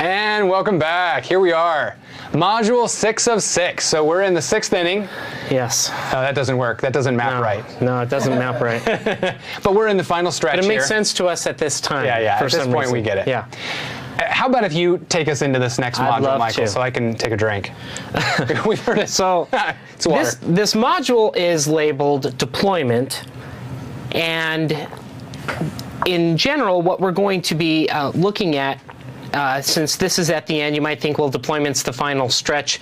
And welcome back. Here we are. Module 6 of 6. So we're in the 6th inning. Yes. Oh, that doesn't work. That doesn't map right. No, it doesn't map right. But we're in the final stretch But it here. makes sense to us at this time. Yeah. At this point, we get it. Yeah. How about if you take us into this next module, Michael, so I can take a drink? We've heard it. So it's water. This module is labeled deployment, and in general, what we're going to be looking at, since this is at the end, you might think, well, deployment's the final stretch.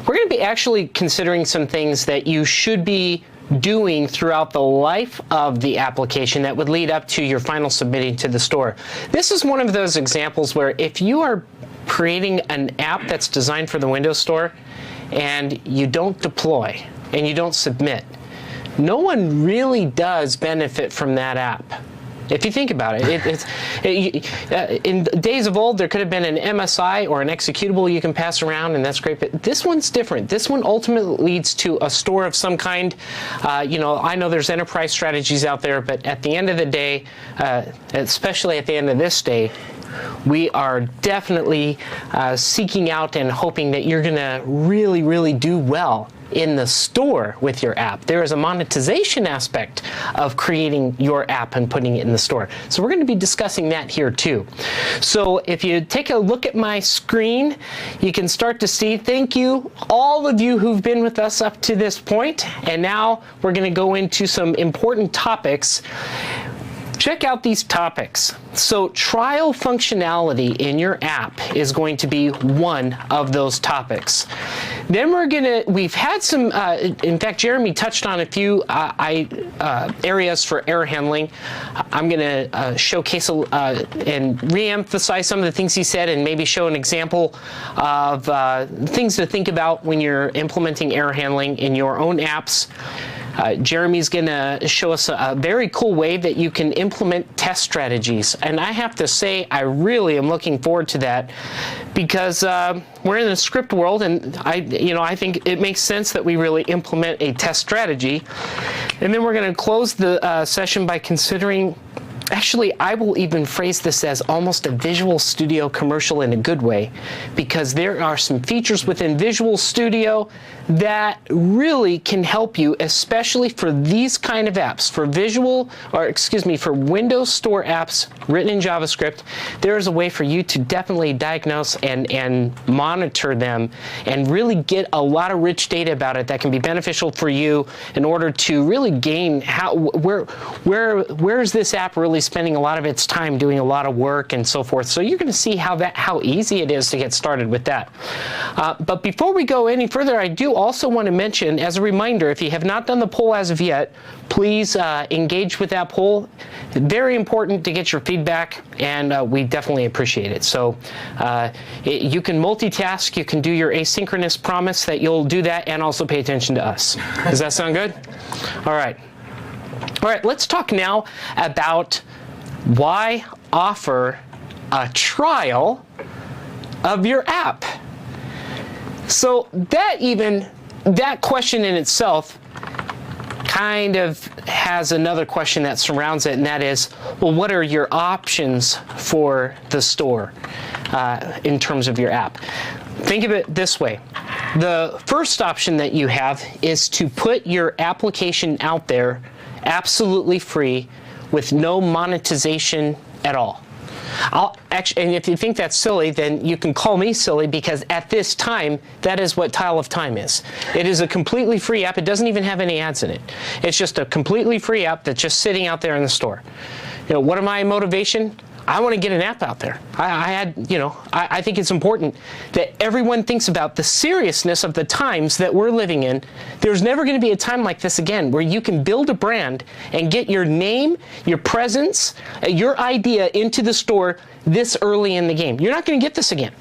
We're going to be actually considering some things that you should be doing throughout the life of the application that would lead up to your final submitting to the store. This is one of those examples where if you are creating an app that's designed for the Windows Store and you don't deploy and you don't submit, no one really does benefit from that app. If you think about it, in days of old, there could have been an MSI or an executable you can pass around, and that's great. But this one's different. This one ultimately leads to a store of some kind. I know there's enterprise strategies out there, but at the end of the day, especially at the end of this day, we are definitely seeking out and hoping that you're going to really, really do well in the store with your app. There is a monetization aspect of creating your app and putting it in the store. So we're going to be discussing that here too. So if you take a look at my screen, you can start to see, thank you, all of you who've been with us up to this point. And now we're going to go into some important topics. Check out these topics. So trial functionality in your app is going to be one of those topics. Then we've had some, in fact, Jeremy touched on a few areas for error handling. I'm going to showcase and re-emphasize some of the things he said and maybe show an example of things to think about when you're implementing error handling in your own apps. Jeremy's going to show us a very cool way that you can implement test strategies. And I have to say, I really am looking forward to that because we're in the script world, and I think it makes sense that we really implement a test strategy. And then we're going to close the session by considering, actually, I will even phrase this as almost a Visual Studio commercial in a good way, because there are some features within Visual Studio that really can help you, especially for these kind of apps, for for Windows Store apps written in JavaScript. There is a way for you to definitely diagnose and monitor them and really get a lot of rich data about it that can be beneficial for you in order to really gain where is this app really spending a lot of its time doing a lot of work and so forth. So you're going to see how easy it is to get started with that. But before we go any further, I do also want to mention, as a reminder, if you have not done the poll as of yet, please engage with that poll. Very important to get your feedback, and we definitely appreciate it. So you can multitask. You can do your asynchronous promise that you'll do that and also pay attention to us. Does that sound good? All right. All right, let's talk now about why offer a trial of your app. So that question in itself kind of has another question that surrounds it, and that is, well, what are your options for the store in terms of your app? Think of it this way. The first option that you have is to put your application out there absolutely free with no monetization at all. And if you think that's silly, then you can call me silly, because at this time, that is what Tile of Time is. It is a completely free app. It doesn't even have any ads in it. It's just a completely free app that's just sitting out there in the store. What are my motivation? I want to get an app out there. I think it's important that everyone thinks about the seriousness of the times that we're living in. There's never going to be a time like this again where you can build a brand and get your name, your presence, your idea into the store this early in the game. You're not going to get this again.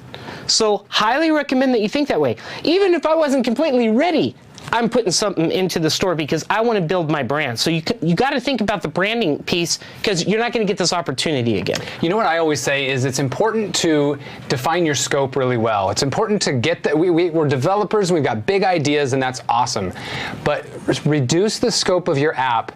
So highly recommend that you think that way. Even if I wasn't completely ready, I'm putting something into the store because I want to build my brand. So you got to think about the branding piece, because you're not going to get this opportunity again. You know what I always say is it's important to define your scope really well. It's important to get that we're developers and we've got big ideas, and that's awesome. But reduce the scope of your app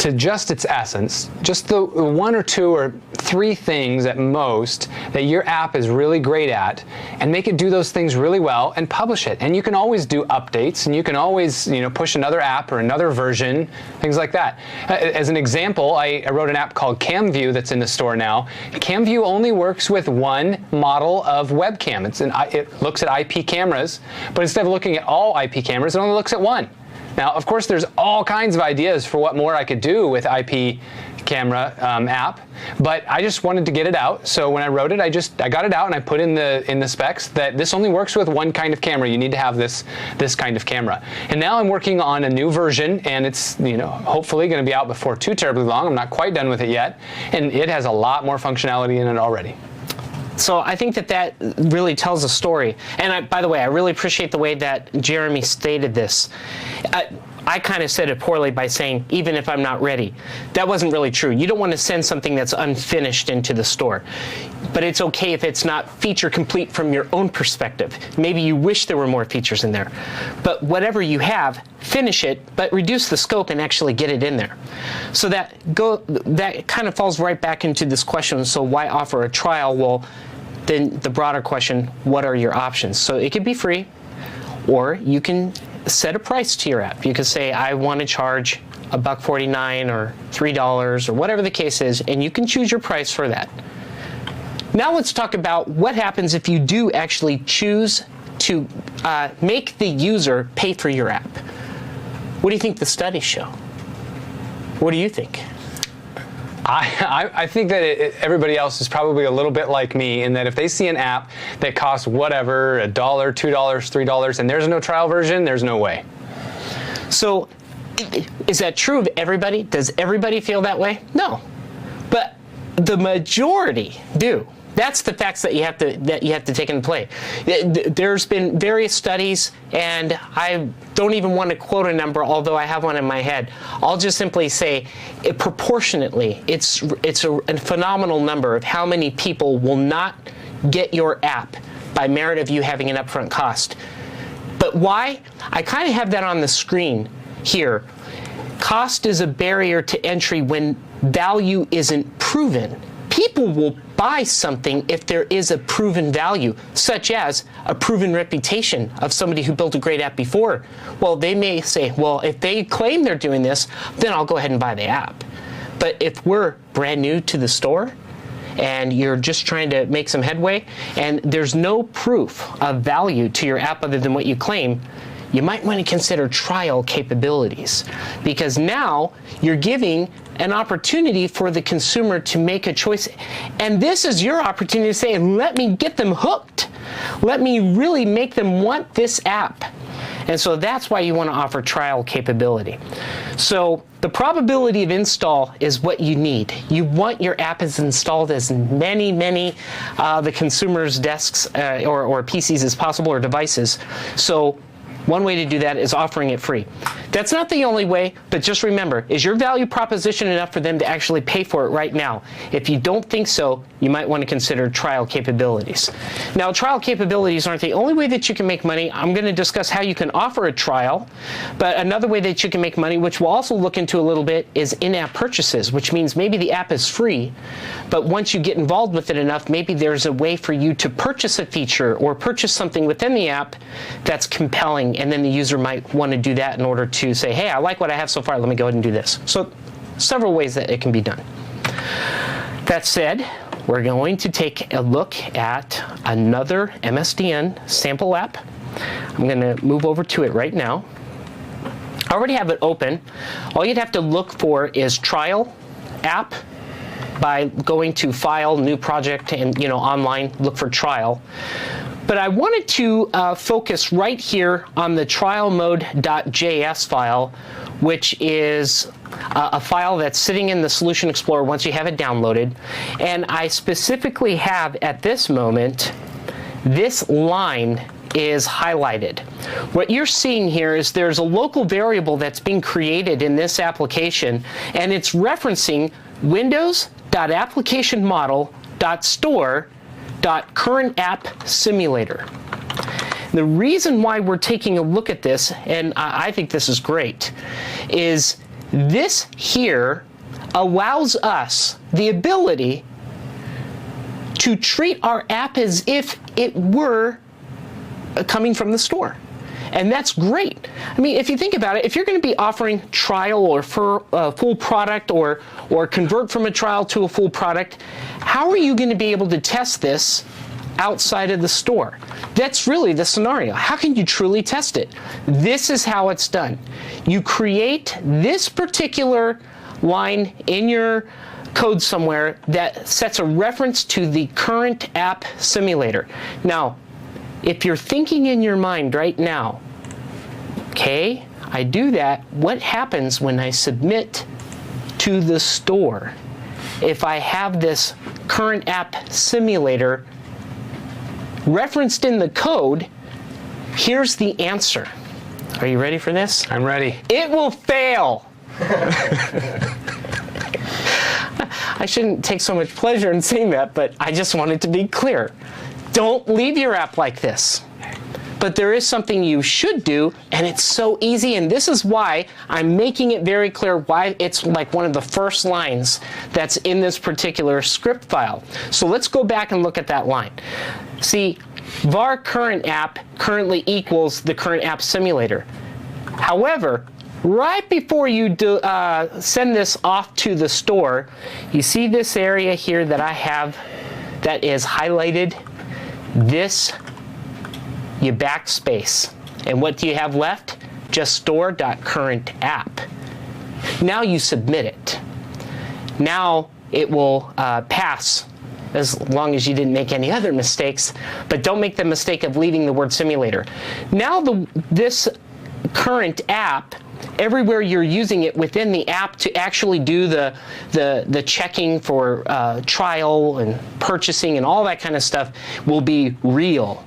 to just its essence, just the 1 or 2 or 3 things at most that your app is really great at, and make it do those things really well and publish it. And you can always do updates, and you can always, push another app or another version, things like that. As an example, I wrote an app called CamView that's in the store now. CamView only works with one model of webcam. It looks at IP cameras, but instead of looking at all IP cameras, it only looks at one. Now, of course, there's all kinds of ideas for what more I could do with IP camera app, but I just wanted to get it out. So when I wrote it, I got it out and I put in the specs that this only works with one kind of camera. You need to have this kind of camera. And now I'm working on a new version, and it's hopefully going to be out before too terribly long. I'm not quite done with it yet, and it has a lot more functionality in it already. So I think that really tells a story. And by the way, I really appreciate the way that Jeremy stated this. I kind of said it poorly by saying, even if I'm not ready. That wasn't really true. You don't want to send something that's unfinished into the store. But it's okay if it's not feature complete from your own perspective. Maybe you wish there were more features in there. But whatever you have, finish it, but reduce the scope and actually get it in there. So that kind of falls right back into this question, so why offer a trial? Well, then the broader question, what are your options? So it could be free, or you can set a price to your app. You could say, I want to charge $1.49 or $3 or whatever the case is, and you can choose your price for that. Now let's talk about what happens if you do actually choose to make the user pay for your app. What do you think the studies show? What do you think? I think that everybody else is probably a little bit like me in that if they see an app that costs whatever, $1, $2, $3, and there's no trial version, there's no way. So is that true of everybody? Does everybody feel that way? No. But the majority do. That's the facts that you have to take into play. There's been various studies, and I don't even want to quote a number, although I have one in my head. I'll just simply say, proportionately, it's a phenomenal number of how many people will not get your app by merit of you having an upfront cost. But why? I kind of have that on the screen here. Cost is a barrier to entry when value isn't proven. People will buy something if there is a proven value, such as a proven reputation of somebody who built a great app before. Well, they may say, well, if they claim they're doing this, then I'll go ahead and buy the app. But if we're brand new to the store and you're just trying to make some headway and there's no proof of value to your app other than what you claim, you might want to consider trial capabilities, because now you're giving an opportunity for the consumer to make a choice. And this is your opportunity to say, let me get them hooked. Let me really make them want this app. And so that's why you want to offer trial capability. So the probability of install is what you need. You want your app as installed as many the consumer's desks or PCs as possible, or devices. So one way to do that is offering it free. That's not the only way, but just remember, is your value proposition enough for them to actually pay for it right now? If you don't think so, you might want to consider trial capabilities. Now, trial capabilities aren't the only way that you can make money. I'm going to discuss how you can offer a trial, but another way that you can make money, which we'll also look into a little bit, is in-app purchases, which means maybe the app is free, but once you get involved with it enough, maybe there's a way for you to purchase a feature or purchase something within the app that's compelling, and then the user might want to do that in order to say, hey, I like what I have so far, let me go ahead and do this. So several ways that it can be done. That said, we're going to take a look at another MSDN sample app. I'm going to move over to it right now. I already have it open. All you'd have to look for is trial app by going to File, New Project, and online, look for trial. But I wanted to focus right here on the trial mode.js file, which is a file that's sitting in the Solution Explorer once you have it downloaded. And I specifically have, at this moment, this line is highlighted. What you're seeing here is there's a local variable that's being created in this application, and it's referencing windows.applicationmodel.store.currentAppSimulator. The reason why we're taking a look at this, and I think this is great, is This here allows us the ability to treat our app as if it were coming from the store. And that's great. I mean, if you think about it, if you're going to be offering trial or for a full product or convert from a trial to a full product, how are you going to be able to test this outside of the store? That's really the scenario. How can you truly test it? This is how it's done. You create this particular line in your code somewhere that sets a reference to the current app simulator. Now, if you're thinking in your mind right now, okay, I do that, what happens when I submit to the store? If I have this current app simulator referenced in the code, here's the answer. Are you ready for this? I'm ready. It will fail. I shouldn't take so much pleasure in saying that, but I just want it to be clear. Don't leave your app like this. But there is something you should do, and it's so easy, and this is why I'm making it very clear why it's like one of the first lines that's in this particular script file. So let's go back and look at that line. See, var current app currently equals the current app simulator. However, right before you send this off to the store, you see this area here that I have that is highlighted? This, you backspace. And what do you have left? Just store.currentApp. Now you submit it. Now it will pass as long as you didn't make any other mistakes, but don't make the mistake of leaving the word simulator. Now this current app, everywhere you're using it within the app to actually do the checking for trial and purchasing and all that kind of stuff will be real.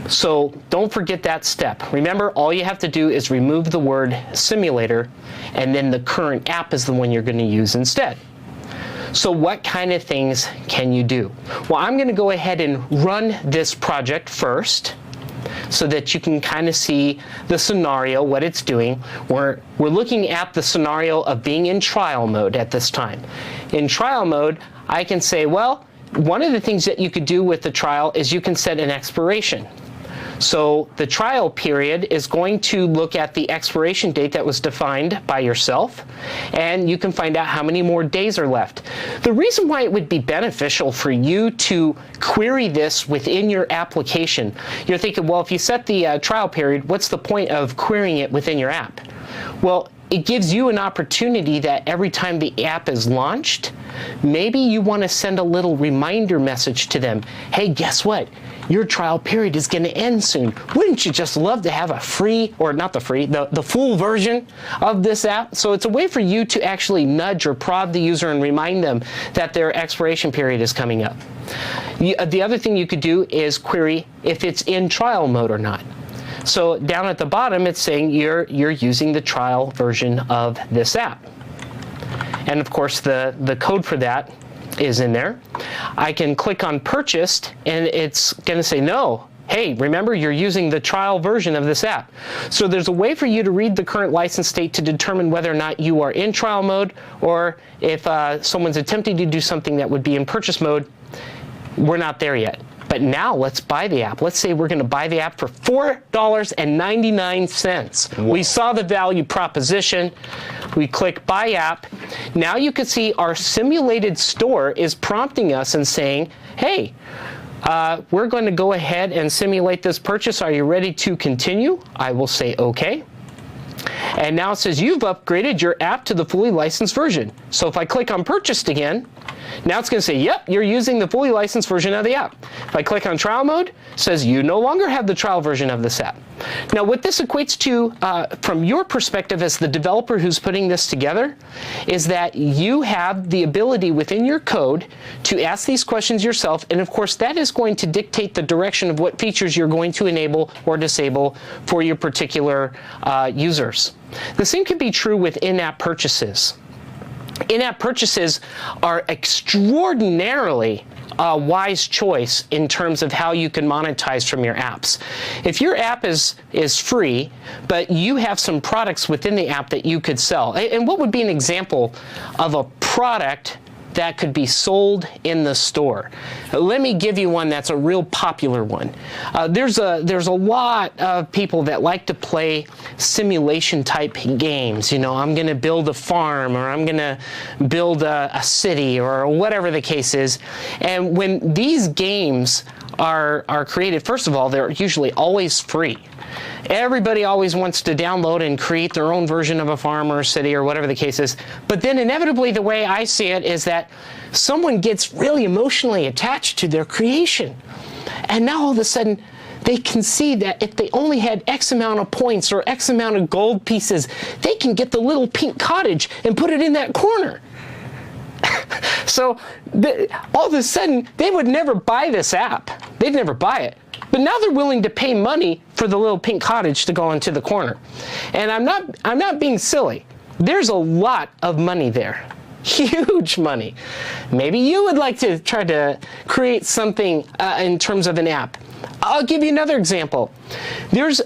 So don't forget that step. Remember, all you have to do is remove the word simulator, and then the current app is the one you're going to use instead. So what kind of things can you do? Well, I'm going to go ahead and run this project first, so that you can kind of see the scenario, what it's doing. We're looking at the scenario of being in trial mode at this time. In trial mode, I can say, well, one of the things that you could do with the trial is you can set an expiration. So the trial period is going to look at the expiration date that was defined by yourself, and you can find out how many more days are left. The reason why it would be beneficial for you to query this within your application, you're thinking, well, if you set the trial period, what's the point of querying it within your app? Well, it gives you an opportunity that every time the app is launched, maybe you want to send a little reminder message to them. Hey, guess what? Your trial period is going to end soon. Wouldn't you just love to have a free, or not the free, the full version of this app? So it's a way for you to actually nudge or prod the user and remind them that their expiration period is coming up. The other thing you could do is query if it's in trial mode or not. So down at the bottom, it's saying you're using the trial version of this app. And of course, the code for that is in there. I can click on purchased, and it's going to say, no, hey, remember, you're using the trial version of this app. So there's a way for you to read the current license state to determine whether or not you are in trial mode, or if someone's attempting to do something that would be in purchase mode. We're not there yet. But now let's buy the app. Let's say we're going to buy the app for $4.99. Whoa. We saw the value proposition. We click Buy App. Now you can see our simulated store is prompting us and saying, hey, we're going to go ahead and simulate this purchase. Are you ready to continue? I will say OK. And now it says you've upgraded your app to the fully licensed version. So if I click on Purchased again, now it's going to say, yep, you're using the fully licensed version of the app. If I click on trial mode, it says you no longer have the trial version of this app. Now what this equates to, from your perspective as the developer who's putting this together, is that you have the ability within your code to ask these questions yourself, and of course that is going to dictate the direction of what features you're going to enable or disable for your particular users. The same can be true with in-app purchases. in-app purchases are extraordinarily wise choice in terms of how you can monetize from your apps. If your app is free, but you have some products within the app that you could sell, and what would be an example of a product that could be sold in the store? Let me give you one that's a real popular one. There's a lot of people that like to play simulation type games. You know, I'm going to build a farm, or I'm going to build a city, or whatever the case is. And when these games are created, first of all, they're usually always free. Everybody always wants to download and create their own version of a farm or a city or whatever the case is. But then inevitably, the way I see it is that someone gets really emotionally attached to their creation. And now all of a sudden, they can see that if they only had X amount of points or X amount of gold pieces, they can get the little pink cottage and put it in that corner. So all of a sudden, they would never buy this app. They'd never buy it. But now they're willing to pay money for the little pink cottage to go into the corner. And I'm not being silly. There's a lot of money there. Huge money. Maybe you would like to try to create something in terms of an app. I'll give you another example. There's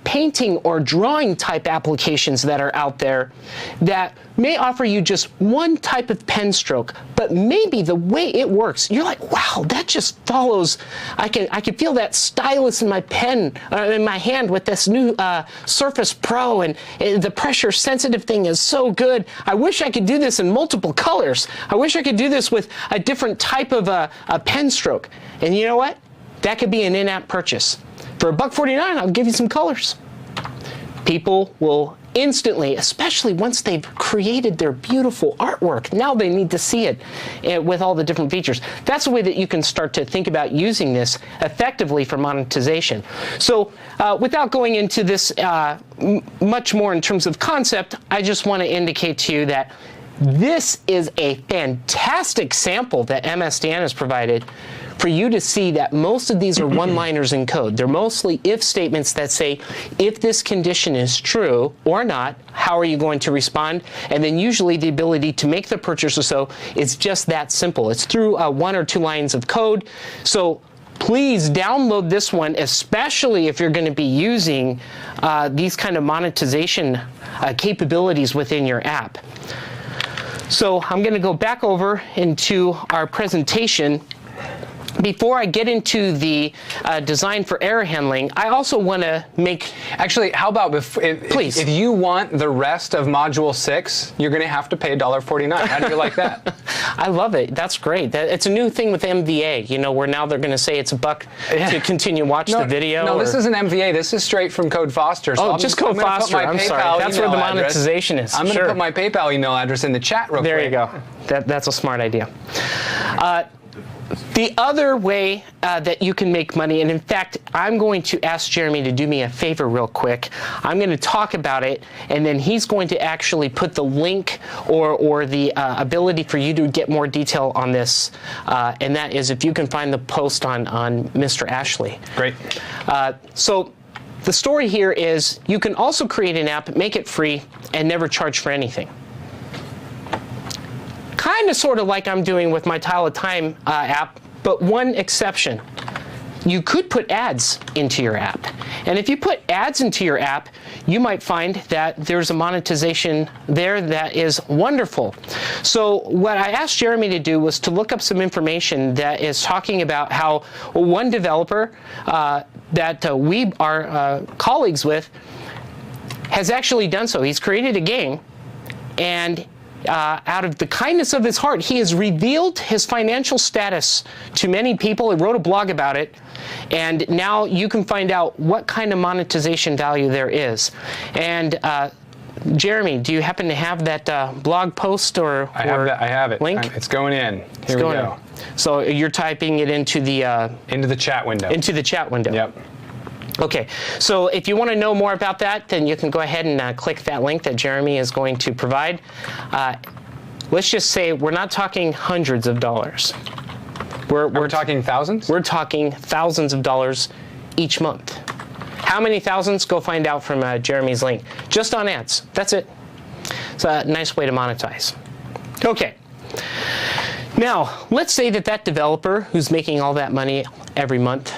painting or drawing type applications that are out there that may offer you just one type of pen stroke, but maybe the way it works, you're like, wow, that just follows. I can feel that stylus in my pen, in my hand with this new Surface Pro, and the pressure sensitive thing is so good. I wish I could do this in multiple colors. I wish I could do this with a different type of a pen stroke. And you know what? That could be an in-app purchase. For $1.49, I'll give you some colors. People will instantly, especially once they've created their beautiful artwork, now they need to see it with all the different features. That's the way that you can start to think about using this effectively for monetization. So without going into this much more in terms of concept, I just want to indicate to you that this is a fantastic sample that MSDN has provided for you to see that most of these are one-liners in code. They're mostly if statements that say, if this condition is true or not, how are you going to respond? And then usually the ability to make the purchase or so is just that simple. It's through 1 or 2 lines of code. So please download this one, especially if you're going to be using these kind of monetization capabilities within your app. So I'm going to go back over into our presentation. Before I get into the design for error handling, I also want to make... Actually, how about please. If you want the rest of Module 6, you're going to have to pay $1.49. How do you like that? I love it. That's great. It's a new thing with MVA, you know, where now they're going to say it's $1 to continue watch the video. No, this isn't MVA. This is straight from Code Foster. So just Code Foster. I'm sorry. That's where the monetization is. I'm going to put my PayPal email address in the chat real quick. There you go. That's a smart idea. The other way that you can make money, and in fact, I'm going to ask Jeremy to do me a favor real quick. I'm going to talk about it, and then he's going to actually put the link or the ability for you to get more detail on this, and that is if you can find the post on Mr. Ashley. Great. So the story here is you can also create an app, make it free, and never charge for anything. Kind of sort of like I'm doing with my Tile of Time app, but one exception. You could put ads into your app. And if you put ads into your app, you might find that there's a monetization there that is wonderful. So what I asked Jeremy to do was to look up some information that is talking about how one developer that we are colleagues with has actually done so. He's created a game, and out of the kindness of his heart, he has revealed his financial status to many people. He wrote a blog about it, and now you can find out what kind of monetization value there is. And Jeremy, do you happen to have that blog post or I have it. Link? It's going in. Here we go. So you're typing it into the chat window. Into the chat window. Yep. Okay, so if you want to know more about that, then you can go ahead and click that link that Jeremy is going to provide. Let's just say we're not talking hundreds of dollars. We're talking thousands? We're talking thousands of dollars each month. How many thousands? Go find out from Jeremy's link. Just on ads. That's it. It's a nice way to monetize. Okay. Now, let's say that that developer who's making all that money every month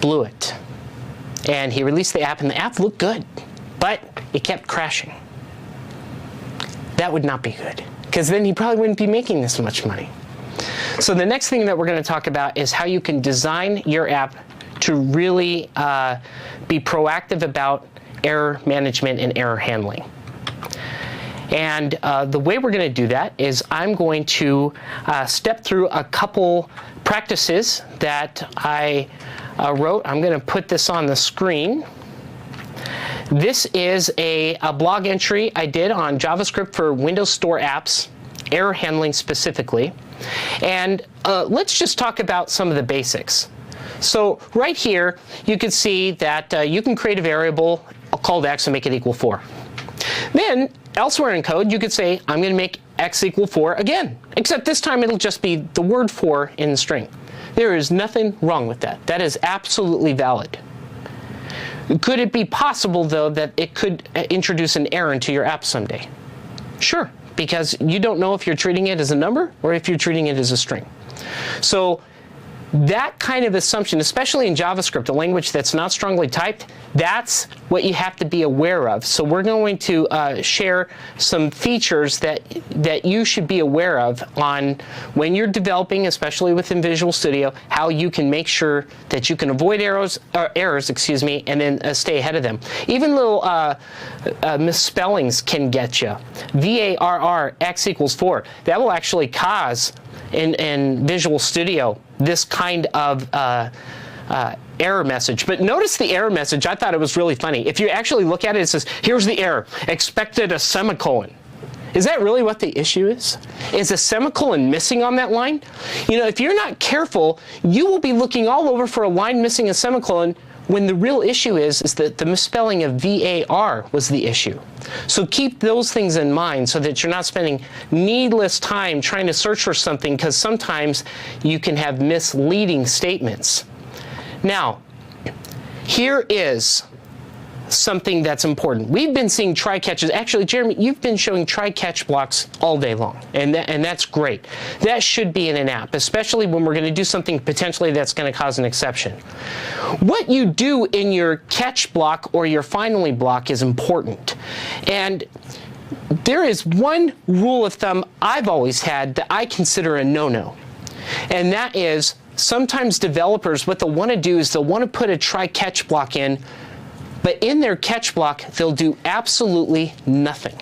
blew it. And he released the app, and the app looked good, but it kept crashing. That would not be good, because then he probably wouldn't be making this much money. So the next thing that we're going to talk about is how you can design your app to really be proactive about error management and error handling. And the way we're going to do that is I'm going to step through a couple practices that I wrote. I'm going to put this on the screen. This is a blog entry I did on JavaScript for Windows Store apps, error handling specifically. And let's just talk about some of the basics. So right here, you can see that you can create a variable called x and make it equal 4. Then, elsewhere in code, you could say, I'm going to make x equal 4 again, except this time it'll just be the word 4 in the string. There is nothing wrong with that. That is absolutely valid. Could it be possible, though, that it could introduce an error into your app someday? Sure, because you don't know if you're treating it as a number or if you're treating it as a string. So that kind of assumption, especially in JavaScript, a language that's not strongly typed, that's what you have to be aware of. So we're going to share some features that you should be aware of on when you're developing, especially within Visual Studio, how you can make sure that you can avoid errors, and then stay ahead of them. Even little misspellings can get you. VARR, x equals 4. That will actually cause, in Visual Studio, this kind of error message. But notice the error message. I thought it was really funny. If you actually look at it, it says, here's the error, expected a semicolon. Is that really what the issue is? Is a semicolon missing on that line? You know, if you're not careful, you will be looking all over for a line missing a semicolon when the real issue is that the misspelling of VAR was the issue. So keep those things in mind so that you're not spending needless time trying to search for something, because sometimes you can have misleading statements. Now, here is something that's important. We've been seeing try-catches. Actually, Jeremy, you've been showing try-catch blocks all day long, and that's great. That should be in an app, especially when we're going to do something potentially that's going to cause an exception. What you do in your catch block or your finally block is important. And there is one rule of thumb I've always had that I consider a no-no, and that is sometimes developers, what they'll want to do is they'll want to put a try-catch block in, but in their catch block, they'll do absolutely nothing.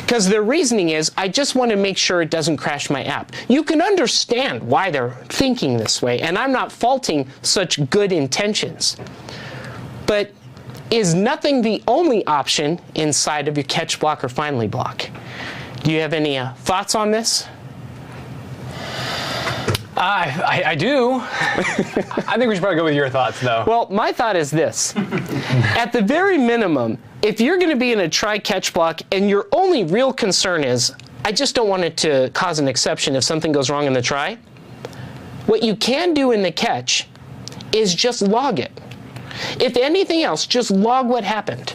Because their reasoning is, I just want to make sure it doesn't crash my app. You can understand why they're thinking this way, and I'm not faulting such good intentions. But is nothing the only option inside of your catch block or finally block? Do you have any thoughts on this? I do. I think we should probably go with your thoughts, though. Well, my thought is this. At the very minimum, if you're going to be in a try-catch block and your only real concern is, I just don't want it to cause an exception if something goes wrong in the try, what you can do in the catch is just log it. If anything else, just log what happened.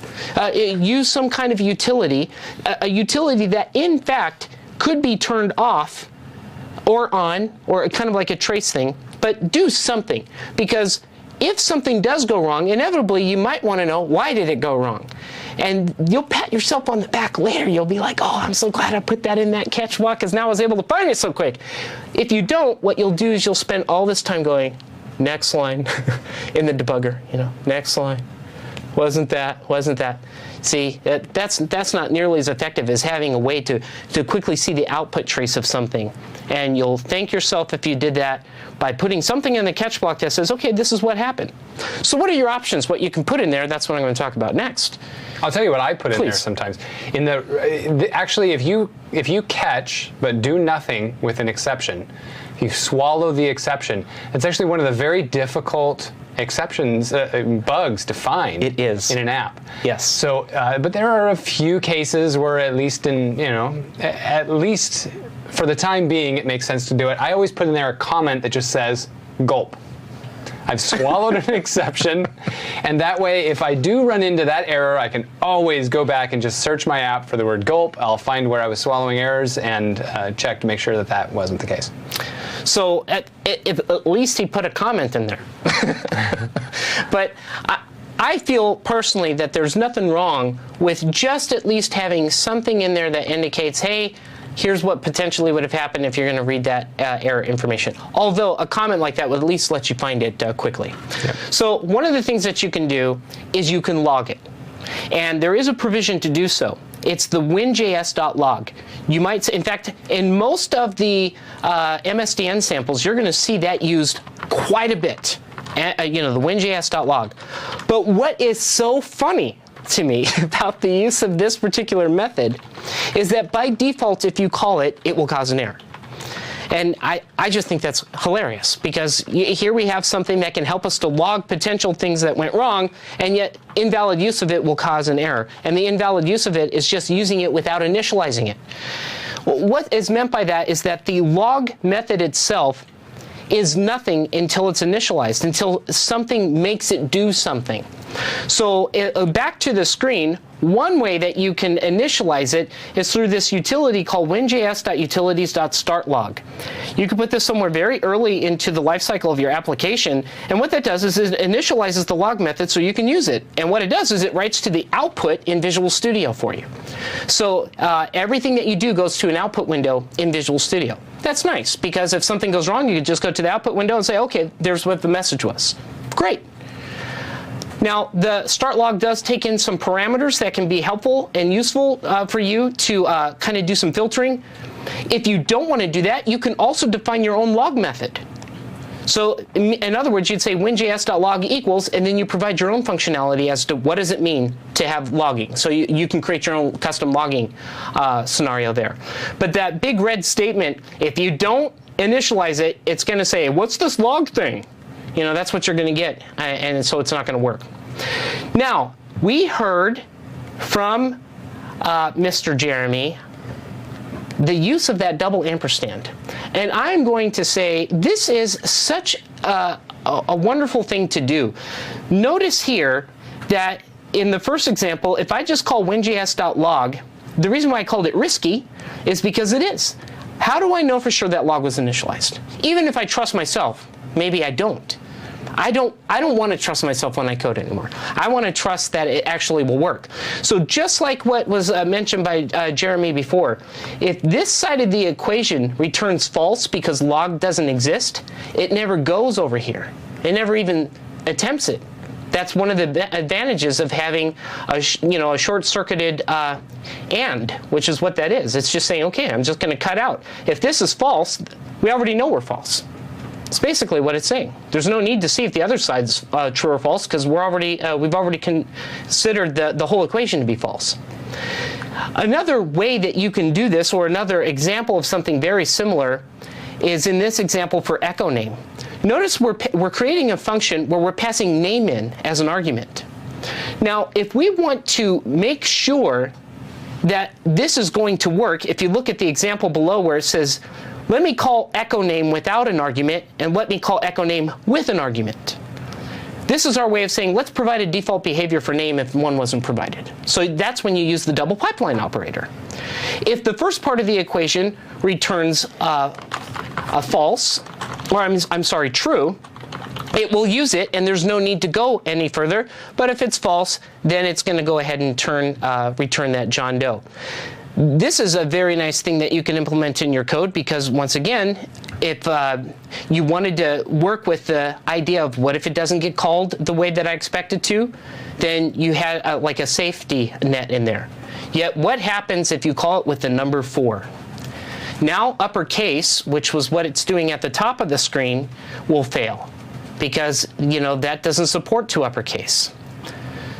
Use some kind of utility, a utility that, in fact, could be turned off or on, or kind of like a trace thing, but do something. Because if something does go wrong, inevitably you might want to know, why did it go wrong? And you'll pat yourself on the back later. You'll be like, oh, I'm so glad I put that in that catch block, because now I was able to find it so quick. If you don't, what you'll do is you'll spend all this time going, next line, in the debugger, next line. Wasn't that. See, that's not nearly as effective as having a way to quickly see the output trace of something. And you'll thank yourself if you did that by putting something in the catch block that says, okay, this is what happened. So what are your options? What you can put in there, that's what I'm going to talk about next. I'll tell you what I put in there sometimes. Actually, if you catch but do nothing with an exception, if you swallow the exception, it's actually one of the very difficult exceptions, bugs to find. It is. In an app. Yes. So, but there are a few cases where at least for the time being, it makes sense to do it. I always put in there a comment that just says, gulp. I've swallowed an exception, and that way, if I do run into that error, I can always go back and just search my app for the word gulp. I'll find where I was swallowing errors and check to make sure that that wasn't the case. So at least he put a comment in there. But I feel personally that there's nothing wrong with just at least having something in there that indicates, hey, here's what potentially would have happened if you're going to read that error information. Although a comment like that would at least let you find it quickly. Yep. So one of the things that you can do is you can log it. And there is a provision to do so. It's the win.js.log. You might, in fact, in most of the MSDN samples, you're going to see that used quite a bit. The win.js.log. But what is so funny to me about the use of this particular method is that by default, if you call it, it will cause an error. And I just think that's hilarious, because here we have something that can help us to log potential things that went wrong, and yet invalid use of it will cause an error. And the invalid use of it is just using it without initializing it. What is meant by that is that the log method itself is nothing until it's initialized, until something makes it do something. So back to the screen, one way that you can initialize it is through this utility called win.js.utilities.startLog. You can put this somewhere very early into the lifecycle of your application, and what that does is it initializes the log method so you can use it. And what it does is it writes to the output in Visual Studio for you. So everything that you do goes to an output window in Visual Studio. That's nice, because if something goes wrong, you can just go to the output window and say, okay, there's what the message was. Great. Now, the start log does take in some parameters that can be helpful and useful for you to kind of do some filtering. If you don't want to do that, you can also define your own log method. So in other words, you'd say win.js.log equals, and then you provide your own functionality as to what does it mean to have logging. So you can create your own custom logging scenario there. But that big red statement, if you don't initialize it, it's going to say, what's this log thing? You know, that's what you're going to get, and so it's not going to work. Now, we heard from Mr. Jeremy the use of that double ampersand. And I'm going to say this is such a wonderful thing to do. Notice here that in the first example, if I just call win.js.log, the reason why I called it risky is because it is. How do I know for sure that log was initialized? Even if I trust myself, maybe I don't. I don't want to trust myself when I code anymore. I want to trust that it actually will work. So just like what was mentioned by Jeremy before, if this side of the equation returns false because log doesn't exist, it never goes over here. It never even attempts it. That's one of the advantages of having a short-circuited AND, which is what that is. It's just saying, okay, I'm just going to cut out. If this is false, we already know we're false. It's basically what it's saying. There's no need to see if the other side's true or false, because we've already considered the whole equation to be false. Another way that you can do this, or another example of something very similar, is in this example for echo name. Notice we're creating a function where we're passing name in as an argument. Now, if we want to make sure that this is going to work, if you look at the example below where it says, let me call echo name without an argument, and let me call echo name with an argument. This is our way of saying, let's provide a default behavior for name if one wasn't provided. So that's when you use the double pipeline operator. If the first part of the equation returns a false, or I'm sorry, true, it will use it, and there's no need to go any further. But if it's false, then it's going to go ahead and return that John Doe. This is a very nice thing that you can implement in your code, because once again, if you wanted to work with the idea of what if it doesn't get called the way that I expect it to, then you had like a safety net in there. Yet what happens if you call it with the number 4? Now uppercase, which was what it's doing at the top of the screen, will fail, because that doesn't support 2 uppercase.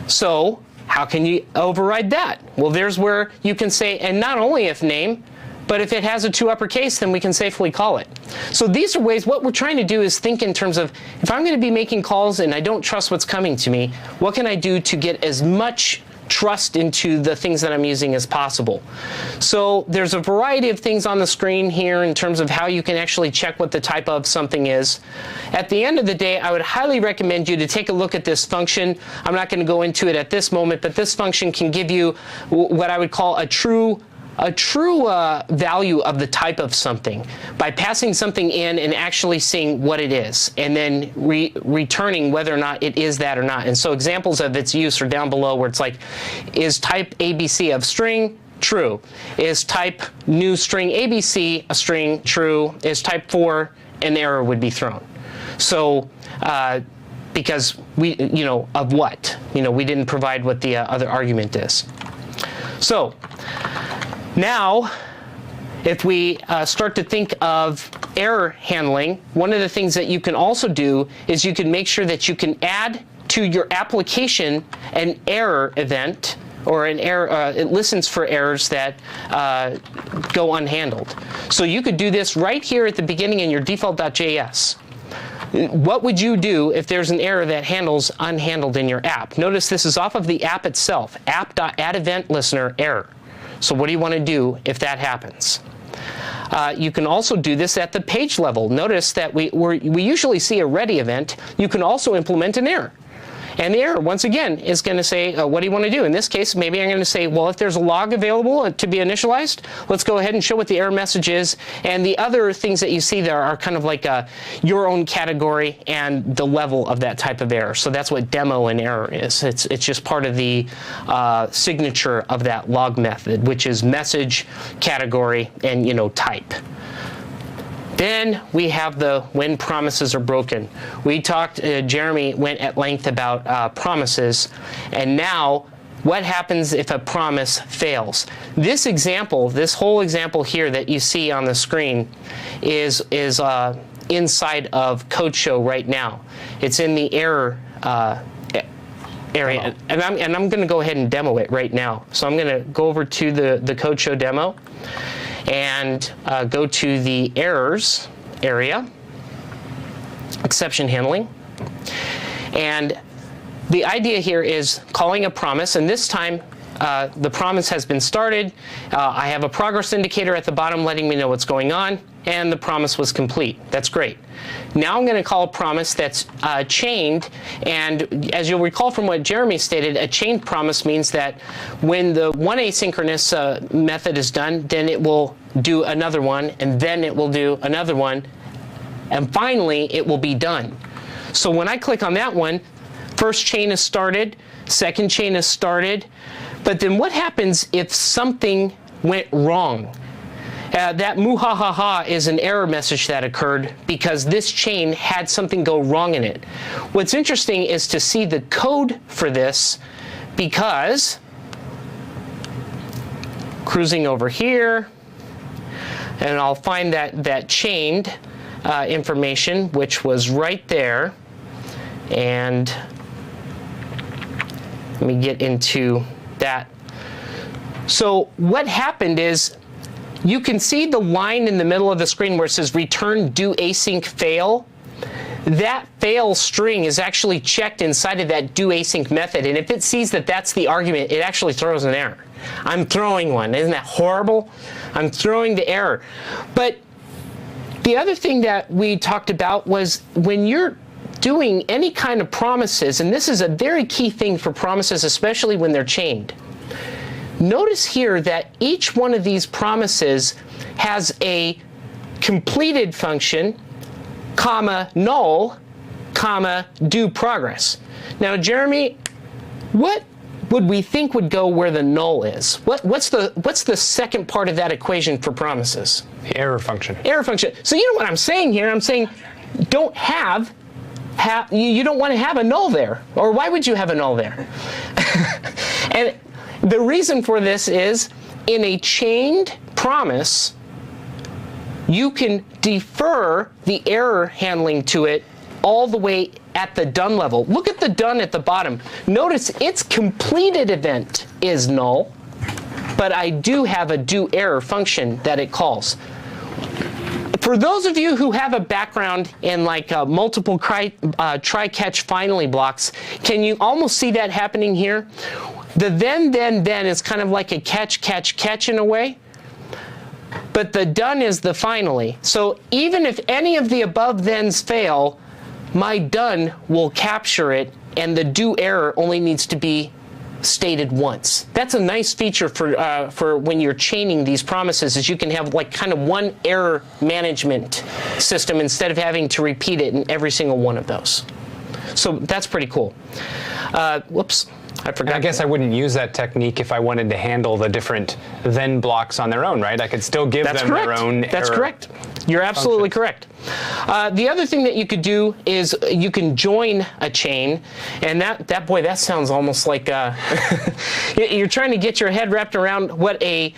So how can you override that? Well, there's where you can say, and not only if name, but if it has a 2 uppercase, then we can safely call it. So these are ways, what we're trying to do is think in terms of, if I'm going to be making calls and I don't trust what's coming to me, what can I do to get as much trust into the things that I'm using as possible. So there's a variety of things on the screen here in terms of how you can actually check what the type of something is. At the end of the day, I would highly recommend you to take a look at this function. I'm not going to go into it at this moment, but this function can give you what I would call a true value of the type of something by passing something in and actually seeing what it is, and then returning whether or not it is that or not. And so examples of its use are down below, where it's like, is type ABC of string? True. Is type new string ABC a string? True. Is type 4? An error would be thrown. So because we, of what? We didn't provide what the other argument is. So now, if we start to think of error handling, one of the things that you can also do is you can make sure that you can add to your application an error event, or an error. It listens for errors that go unhandled. So you could do this right here at the beginning in your default.js. What would you do if there's an error that handles unhandled in your app? Notice this is off of the app itself, app.addEventListener error. So what do you want to do if that happens? You can also do this at the page level. Notice that we usually see a ready event. You can also implement an error. And the error, once again, is going to say, what do you want to do? In this case, maybe I'm going to say, well, if there's a log available to be initialized, let's go ahead and show what the error message is. And the other things that you see there are kind of like your own category and the level of that type of error. So that's what demo and error is. It's just part of the signature of that log method, which is message, category, and type. Then we have the when promises are broken. We talked, Jeremy went at length about promises, and now what happens if a promise fails? This example, this whole example here that you see on the screen is inside of CodeShow right now. It's in the error area, and I'm going to go ahead and demo it right now. So I'm going to go over to the CodeShow demo and go to the errors area, exception handling. And the idea here is calling a promise, and this time the promise has been started. I have a progress indicator at the bottom letting me know what's going on, and the promise was complete. That's great. Now I'm going to call a promise that's chained, and as you'll recall from what Jeremy stated, a chained promise means that when the one asynchronous method is done, then it will do another one, and then it will do another one, and finally it will be done. So when I click on that one, first chain is started, second chain is started, but then what happens if something went wrong? That muhahaha is an error message that occurred because this chain had something go wrong in it. What's interesting is to see the code for this, because cruising over here, and I'll find that chained information, which was right there, and let me get into that. So what happened is, you can see the line in the middle of the screen where it says return do async fail. That fail string is actually checked inside of that do async method, and if it sees that that's the argument, it actually throws an error. I'm throwing one. Isn't that horrible? I'm throwing the error. But the other thing that we talked about was when you're doing any kind of promises, and this is a very key thing for promises, especially when they're chained. Notice here that each one of these promises has a completed function, comma, null, comma, do progress. Now, Jeremy, what would we think would go where the null is? What's the second part of that equation for promises? The error function. Error function. So you know what I'm saying here? I'm saying you don't want to have a null there. Or why would you have a null there? And the reason for this is, in a chained promise, you can defer the error handling to it all the way at the done level. Look at the done at the bottom. Notice its completed event is null, but I do have a do error function that it calls. For those of you who have a background in multiple try-catch finally blocks, can you almost see that happening here? The then is kind of like a catch in a way. But the done is the finally. So even if any of the above thens fail, my done will capture it, and the do error only needs to be stated once. That's a nice feature for when you're chaining these promises, is you can have like kind of one error management system instead of having to repeat it in every single one of those. So that's pretty cool. Whoops. I forgot. And I guess I wouldn't use that technique if I wanted to handle the different then blocks on their own, right? I could still give them their own That's correct. You're absolutely correct. The other thing that you could do is you can join a chain, and that sounds almost like you're trying to get your head wrapped around what a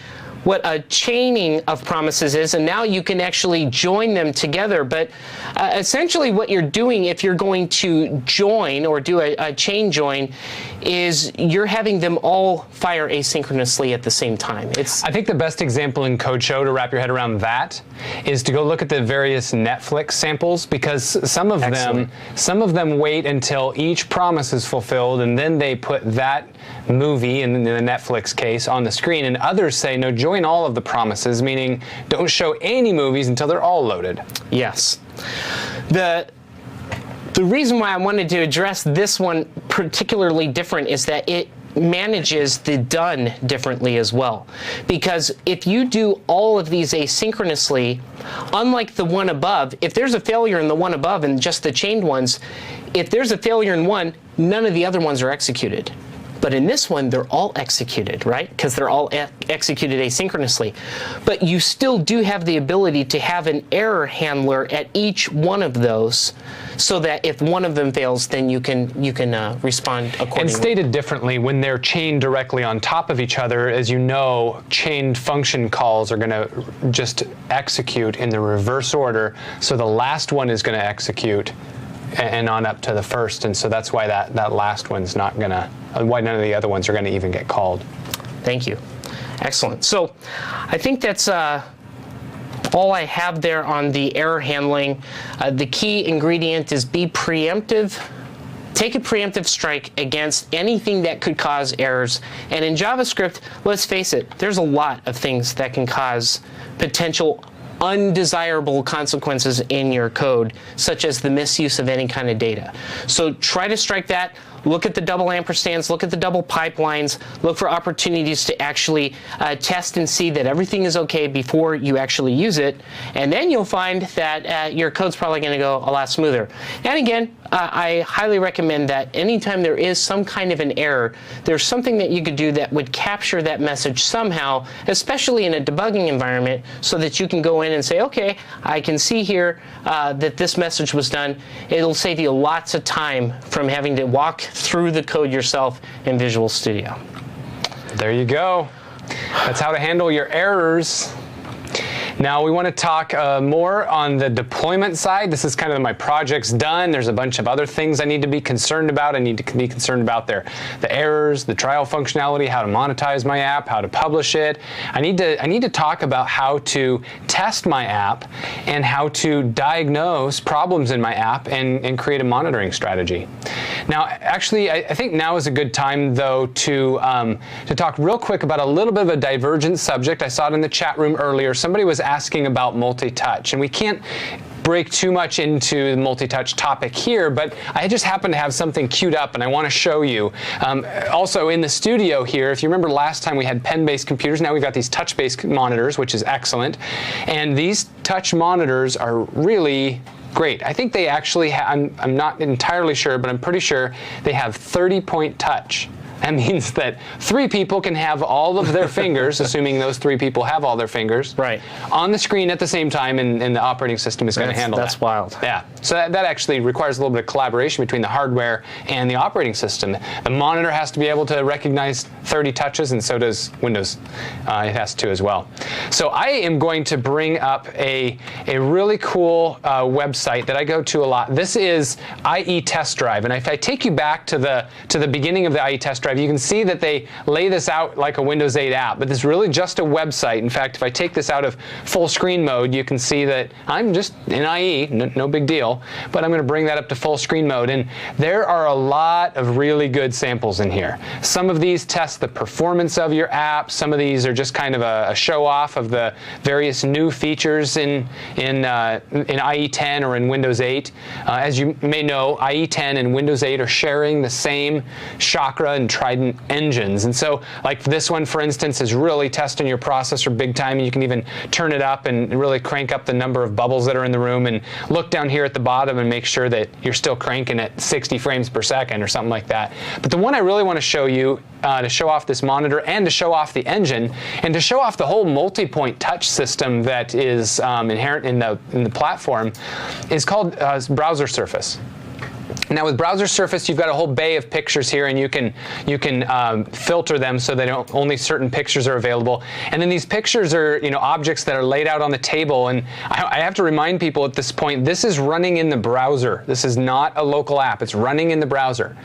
chaining of promises is, and now you can actually join them together. But essentially what you're doing if you're going to join or do a chain join is you're having them all fire asynchronously at the same time. I think the best example in Code Show to wrap your head around that is to go look at the various Netflix samples, because some of them wait until each promise is fulfilled and then they put that movie, in the Netflix case, on the screen, and others say no, join all of the promises, meaning don't show any movies until they're all loaded. Yes. The reason why I wanted to address this one particularly different is that it manages the done differently as well. Because if you do all of these asynchronously, unlike the one above, if there's a failure in the one above and just the chained ones, if there's a failure in one, none of the other ones are executed. But in this one, they're all executed, right? Because they're all executed asynchronously. But you still do have the ability to have an error handler at each one of those, so that if one of them fails, then you can respond accordingly. And stated differently, when they're chained directly on top of each other, as you know, chained function calls are going to just execute in the reverse order. So the last one is going to execute and on up to the first, and so that's why that last one's not gonna, why none of the other ones are gonna even get called. Thank you. Excellent. So I think that's all I have there on the error handling. The key ingredient is be preemptive. Take a preemptive strike against anything that could cause errors. And in JavaScript, let's face it, there's a lot of things that can cause potential undesirable consequences in your code, such as the misuse of any kind of data. So try to strike that. Look at the double ampersands, look at the double pipelines, look for opportunities to actually test and see that everything is okay before you actually use it, and then you'll find that your code's probably going to go a lot smoother. And again, I highly recommend that anytime there is some kind of an error, there's something that you could do that would capture that message somehow, especially in a debugging environment, so that you can go in and say, okay, I can see here that this message was done. It'll save you lots of time from having to walk through the code yourself in Visual Studio. There you go. That's how to handle your errors. Now we want to talk more on the deployment side. This is kind of my project's done. There's a bunch of other things I need to be concerned about. I need to be concerned about the errors, the trial functionality, how to monetize my app, how to publish it. I need to talk about how to test my app and how to diagnose problems in my app and create a monitoring strategy. Now, actually, I think now is a good time, though, to talk real quick about a little bit of a divergent subject. I saw it in the chat room earlier. Somebody was asking about multi-touch, and we can't break too much into the multi-touch topic here, but I just happen to have something queued up and I want to show you. Also in the studio here, if you remember last time we had pen-based computers, now we've got these touch-based monitors, which is excellent. And these touch monitors are really great. I think they actually I'm not entirely sure, but I'm pretty sure they have 30-point touch. That means that 3 people can have all of their fingers, assuming those 3 people have all their fingers, right, on the screen at the same time, and the operating system is going to handle that. That's wild. Yeah. So that actually requires a little bit of collaboration between the hardware and the operating system. The monitor has to be able to recognize 30 touches, and so does Windows. It has to as well. So I am going to bring up a really cool website that I go to a lot. This is IE Test Drive, and if I take you back to the beginning of the IE Test Drive, drive, you can see that they lay this out like a Windows 8 app, but this is really just a website. In fact, if I take this out of full screen mode, you can see that I'm just in IE, no big deal, but I'm going to bring that up to full screen mode, and there are a lot of really good samples in here. Some of these test the performance of your app. Some of these are just kind of a show off of the various new features in IE 10 or in Windows 8. As you may know, IE 10 and Windows 8 are sharing the same Chakra and Trident engines. And so like this one, for instance, is really testing your processor big time, and you can even turn it up and really crank up the number of bubbles that are in the room, and look down here at the bottom and make sure that you're still cranking at 60 frames per second or something like that. But the one I really want to show you, to show off this monitor and to show off the engine and to show off the whole multi-point touch system that is inherent in the platform, is called Browser Surface. Now with Browser Surface, you've got a whole bay of pictures here, and you can filter them so that only certain pictures are available. And then these pictures are objects that are laid out on the table. And I have to remind people at this point, this is running in the browser. This is not a local app. It's running in the browser.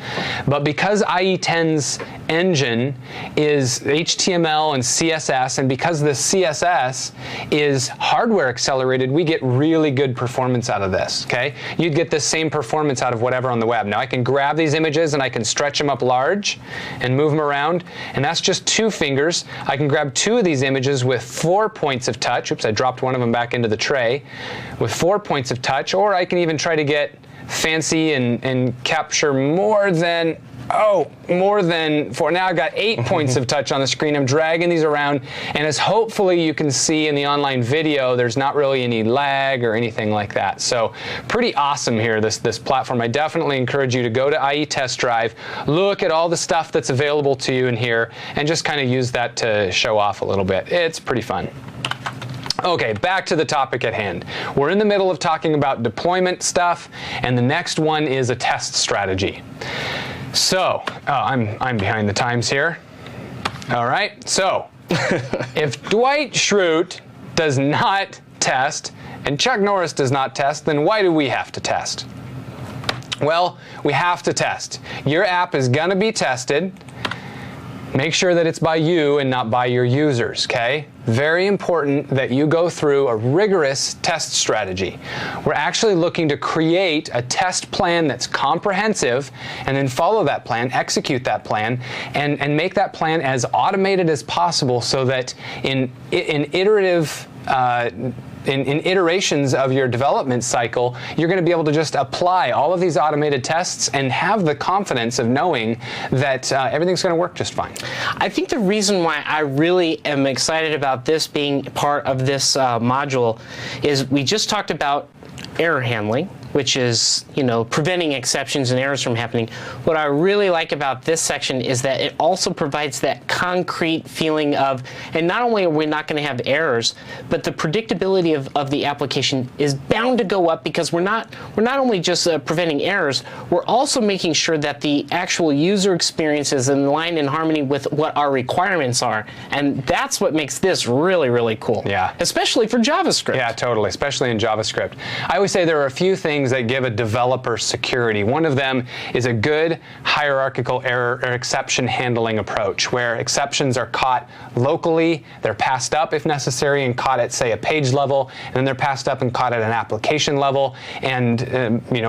But because IE 10's engine is HTML and CSS, and because the CSS is hardware accelerated, we get really good performance out of this. Okay, you'd get the same performance out of whatever on the web. Now I can grab these images and I can stretch them up large and move them around, and that's just 2 fingers. I can grab 2 of these images with 4 points of touch. Oops, I dropped one of them back into the tray. With 4 points of touch, or I can even try to get fancy and capture more than 4. Now I've got 8 points of touch on the screen. I'm dragging these around, and as hopefully you can see in the online video, there's not really any lag or anything like that. So pretty awesome here, this platform. I definitely encourage you to go to IE Test Drive, look at all the stuff that's available to you in here, and just kind of use that to show off a little bit. It's pretty fun. Okay, back to the topic at hand. We're in the middle of talking about deployment stuff, and the next one is a test strategy. So, I'm behind the times here. All right, so if Dwight Schrute does not test and Chuck Norris does not test, then why do we have to test? Well, we have to test. Your app is going to be tested. Make sure that it's by you and not by your users, okay? Very important that you go through a rigorous test strategy. We're actually looking to create a test plan that's comprehensive, and then follow that plan, execute that plan, and make that plan as automated as possible, so that in iterations of your development cycle, you're going to be able to just apply all of these automated tests and have the confidence of knowing that everything's going to work just fine. I think the reason why I really am excited about this being part of this module is we just talked about error handling, which is, preventing exceptions and errors from happening. What I really like about this section is that it also provides that concrete feeling of, and not only are we not going to have errors, but the predictability of the application is bound to go up, because we're not only just preventing errors, we're also making sure that the actual user experience is in line and harmony with what our requirements are. And that's what makes this really, really cool. Yeah. Especially for JavaScript. Yeah, totally, especially in JavaScript. I always say there are a few things that give a developer security. One of them is a good hierarchical error or exception handling approach, where exceptions are caught locally, they're passed up if necessary and caught at, say, a page level, and then they're passed up and caught at an application level, and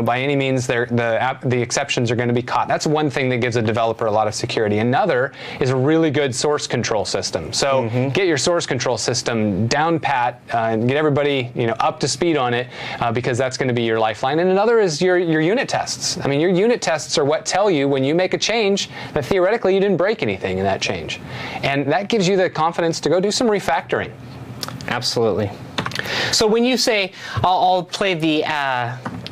by any means the exceptions are going to be caught. That's one thing that gives a developer a lot of security. Another is a really good source control system. So get your source control system down pat, and get everybody up to speed on it, because that's going to be your lifeline. And another is your unit tests. I mean, your unit tests are what tell you when you make a change that theoretically you didn't break anything in that change. And that gives you the confidence to go do some refactoring. Absolutely. So when you say, I'll play the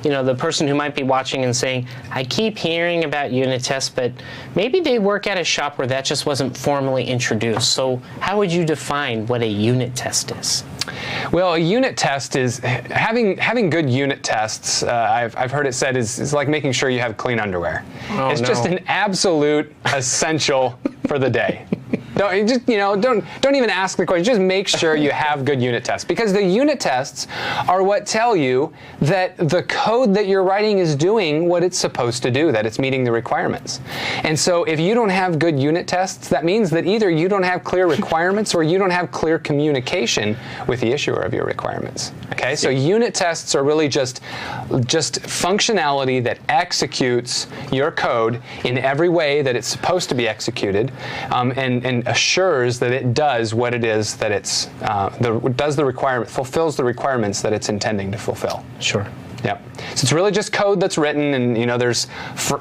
the person who might be watching and saying, I keep hearing about unit tests, but maybe they work at a shop where that just wasn't formally introduced. So how would you define what a unit test is? Well, a unit test is having good unit tests. I've heard it said is like making sure you have clean underwear. It's just an absolute essential for the day. Don't even ask the question. Just make sure you have good unit tests, because the unit tests are what tell you that the code that you're writing is doing what it's supposed to do, that it's meeting the requirements. And so if you don't have good unit tests, that means that either you don't have clear requirements or you don't have clear communication with the issuer of your requirements. Okay, so unit tests are really just functionality that executes your code in every way that it's supposed to be executed, and assures that it does what it is that it's fulfills the requirements that it's intending to fulfill. Sure. Yep. So it's really just code that's written, and there's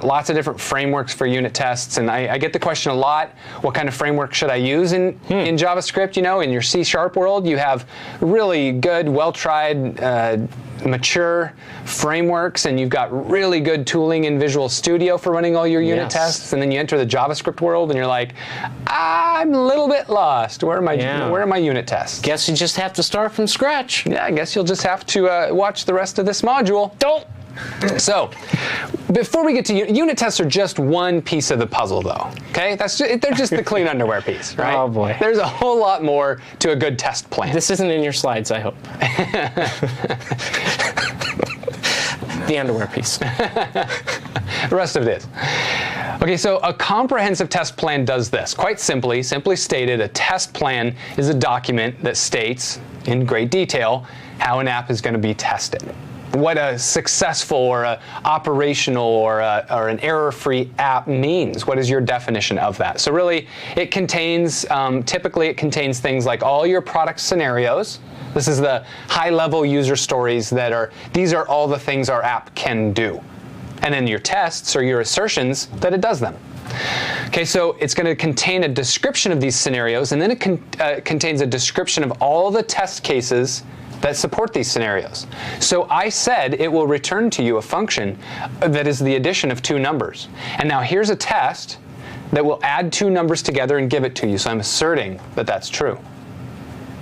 lots of different frameworks for unit tests. And I get the question a lot: what kind of framework should I use in JavaScript? In your C# world, you have really good, well-tried, mature frameworks, and you've got really good tooling in Visual Studio for running all your unit tests. And then you enter the JavaScript world, and you're like, I'm a little bit lost. Where are my unit tests? Guess you just have to start from scratch. Yeah, I guess you'll just have to watch the rest of this module. Don't. So, before we get to unit tests, are just one piece of the puzzle, though. Okay, they're just the clean underwear piece, right? Oh boy. There's a whole lot more to a good test plan. This isn't in your slides, I hope. The underwear piece. The rest of it is. Okay, so a comprehensive test plan does this. Quite simply stated, a test plan is a document that states in great detail how an app is going to be tested. What a successful or a operational or an error-free app means. What is your definition of that? So really, it contains, typically it contains things like all your product scenarios. This is the high-level user stories these are all the things our app can do. And then your tests or your assertions that it does them. Okay, so it's going to contain a description of these scenarios, and then it contains a description of all the test cases that support these scenarios. So I said it will return to you a function that is the addition of two numbers. And now here's a test that will add two numbers together and give it to you. So I'm asserting that that's true.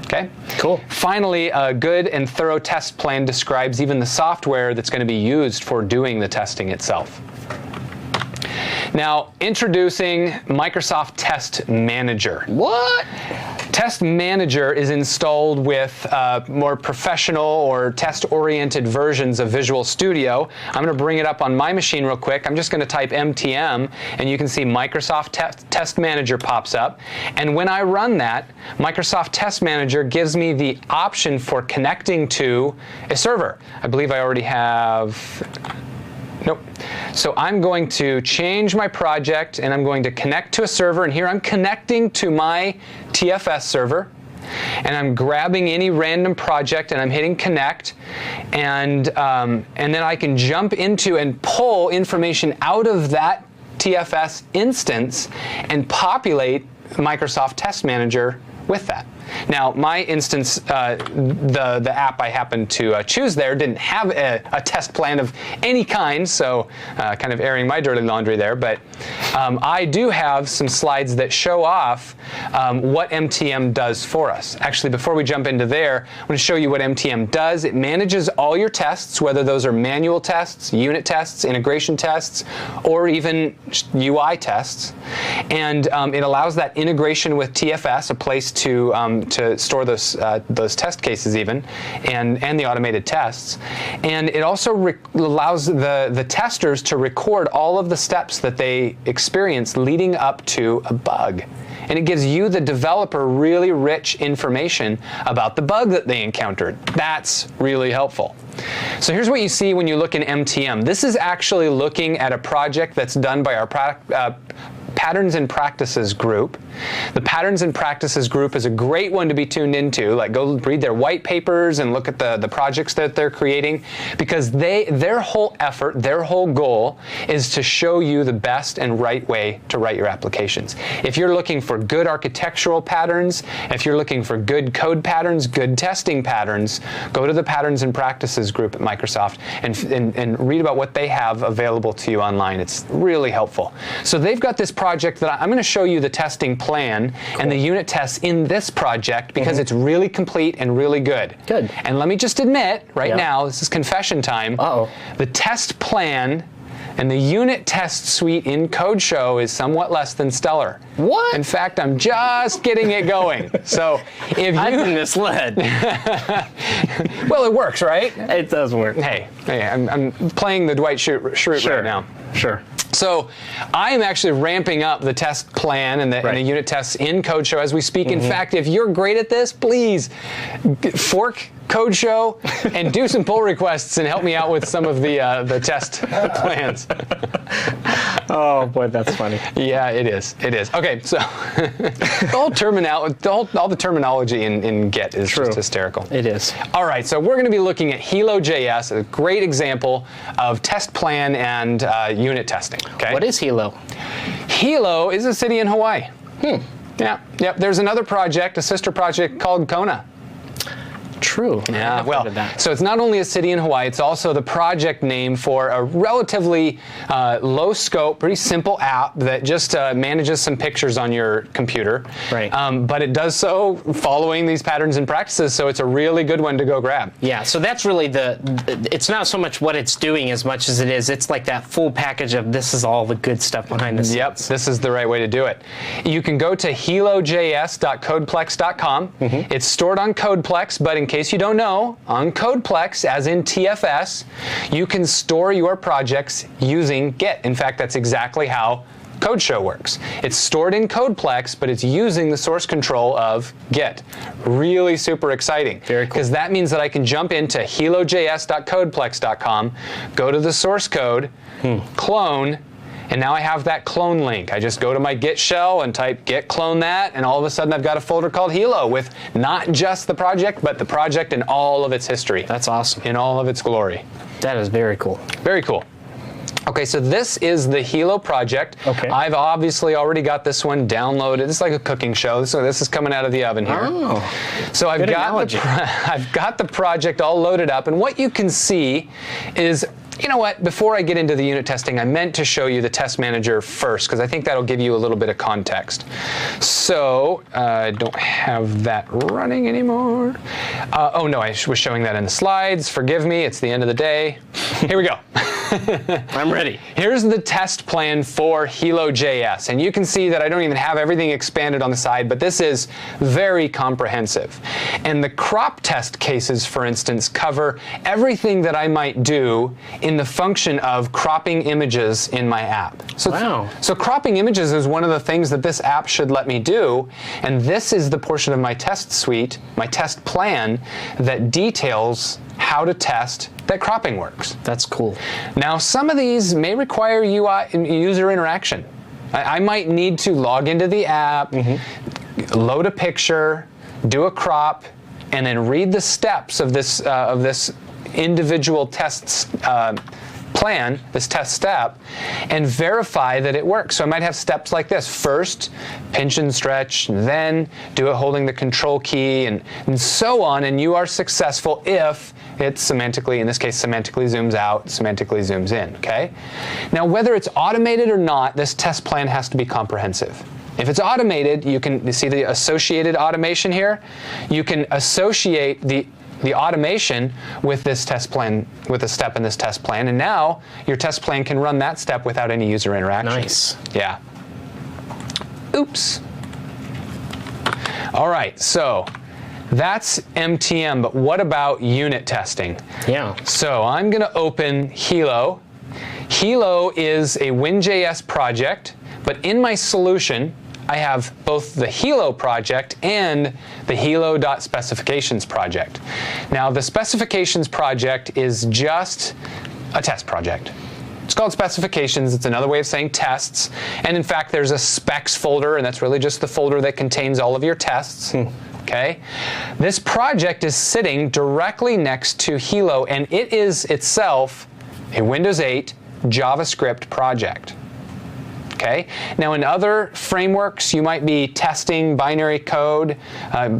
Okay? Cool. Finally, a good and thorough test plan describes even the software that's going to be used for doing the testing itself. Now, introducing Microsoft Test Manager. What? Test Manager is installed with more professional or test-oriented versions of Visual Studio. I'm going to bring it up on my machine real quick. I'm just going to type MTM, and you can see Microsoft Test Manager pops up. And when I run that, Microsoft Test Manager gives me the option for connecting to a server. I believe I already have... Nope. So I'm going to change my project, and I'm going to connect to a server, and here I'm connecting to my TFS server, and I'm grabbing any random project, and I'm hitting connect, and then I can jump into and pull information out of that TFS instance and populate Microsoft Test Manager with that. Now, my instance, the app I happened to choose there didn't have a test plan of any kind, so kind of airing my dirty laundry there. But I do have some slides that show off what MTM does for us. Actually, before we jump into there, I'm going to show you what MTM does. It manages all your tests, whether those are manual tests, unit tests, integration tests, or even UI tests. And it allows that integration with TFS, a place to store those test cases even, and the automated tests. And it also allows the testers to record all of the steps that they experience leading up to a bug. And it gives you, the developer, really rich information about the bug that they encountered. That's really helpful. So here's what you see when you look in MTM. This is actually looking at a project that's done by our Patterns and Practices group. The Patterns and Practices group is a great one to be tuned into. Like, go read their white papers and look at the projects that they're creating, because their whole effort, their whole goal is to show you the best and right way to write your applications. If you're looking for good architectural patterns, if you're looking for good code patterns, good testing patterns, go to the Patterns and Practices group at Microsoft and read about what they have available to you online. It's really helpful. So they've got this project that I'm going to show you the testing plan and the unit tests in this project, because it's really complete and really good. Good. And let me just admit right now, this is confession time. Uh-oh. The test plan And the unit test suite in CodeShow is somewhat less than stellar. What? In fact, I'm just getting it going. So if I've you been misled. well, it works, right? It does work. Hey, I'm playing the Dwight Schrute right now. Sure. So I am actually ramping up the test plan and the unit tests in CodeShow as we speak. In fact, if you're great at this, please fork CodeShow and do some pull requests and help me out with some of the test plans. Oh boy, that's funny. Yeah, it is. It is. Okay, so all the terminology in Git is just hysterical. It is. All right, so we're going to be looking at Hilo.js, a great example of test plan and unit testing. Okay. What is Hilo? Hilo is a city in Hawaii. Yeah. Yep. There's another project, a sister project called Kona. True. Yeah, well, so it's not only a city in Hawaii, it's also the project name for a relatively low scope, pretty simple app that just manages some pictures on your computer. Right. But it does so following these patterns and practices, so it's a really good one to go grab. Yeah, so that's really it's not so much what it's doing as much as it's like that full package of this is all the good stuff behind the scenes. Yep, this is the right way to do it. You can go to hilojs.codeplex.com. It's stored on Codeplex, but in case you don't know, on Codeplex, as in TFS, you can store your projects using Git. In fact, that's exactly how CodeShow works. It's stored in Codeplex, but it's using the source control of Git. Really super exciting. Very cool. Because that means that I can jump into hilojs.codeplex.com, go to the source code, clone, and now I have that clone link. I just go to my Git shell and type git clone that, and all of a sudden I've got a folder called Hilo with not just the project, but the project in all of its history. That's awesome. In all of its glory. That is very cool. Very cool. Okay, so this is the Hilo project. Okay. I've obviously already got this one downloaded. It's like a cooking show, so this is coming out of the oven here. Oh, so I've got the project all loaded up, and what you can see is, you know what, before I get into the unit testing, I meant to show you the test manager first, because I think that'll give you a little bit of context. So, I don't have that running anymore. Oh no, I was showing that in the slides. Forgive me, it's the end of the day. Here we go. I'm ready. Here's the test plan for Hilo.js, and you can see that I don't even have everything expanded on the side, but this is very comprehensive. And the crop test cases, for instance, cover everything that I might do in the function of cropping images in my app. So, wow. So cropping images is one of the things that this app should let me do, and this is the portion of my test suite, my test plan, that details how to test that cropping works. That's cool. Now, some of these may require user interaction. I might need to log into the app, load a picture, do a crop, and then read the steps of this individual test plan, this test step, and verify that it works. So I might have steps like this. First, pinch and stretch, and then do it holding the control key, and so on, and you are successful if it semantically, in this case, semantically zooms out, semantically zooms in, okay? Now, whether it's automated or not, this test plan has to be comprehensive. If it's automated, you can see the associated automation here. You can associate the automation with this test plan, with a step in this test plan, and now your test plan can run that step without any user interaction. Nice. Yeah. Oops. All right, so that's MTM, but what about unit testing? Yeah. So I'm going to open Hilo. Hilo is a Win.js project, but in my solution, I have both the Hilo project and the Hilo.specifications project. Now, the specifications project is just a test project. It's called specifications. It's another way of saying tests. And in fact, there's a specs folder, and that's really just the folder that contains all of your tests. Okay? This project is sitting directly next to Hilo, and it is itself a Windows 8 JavaScript project. Okay. Now in other frameworks, you might be testing binary code,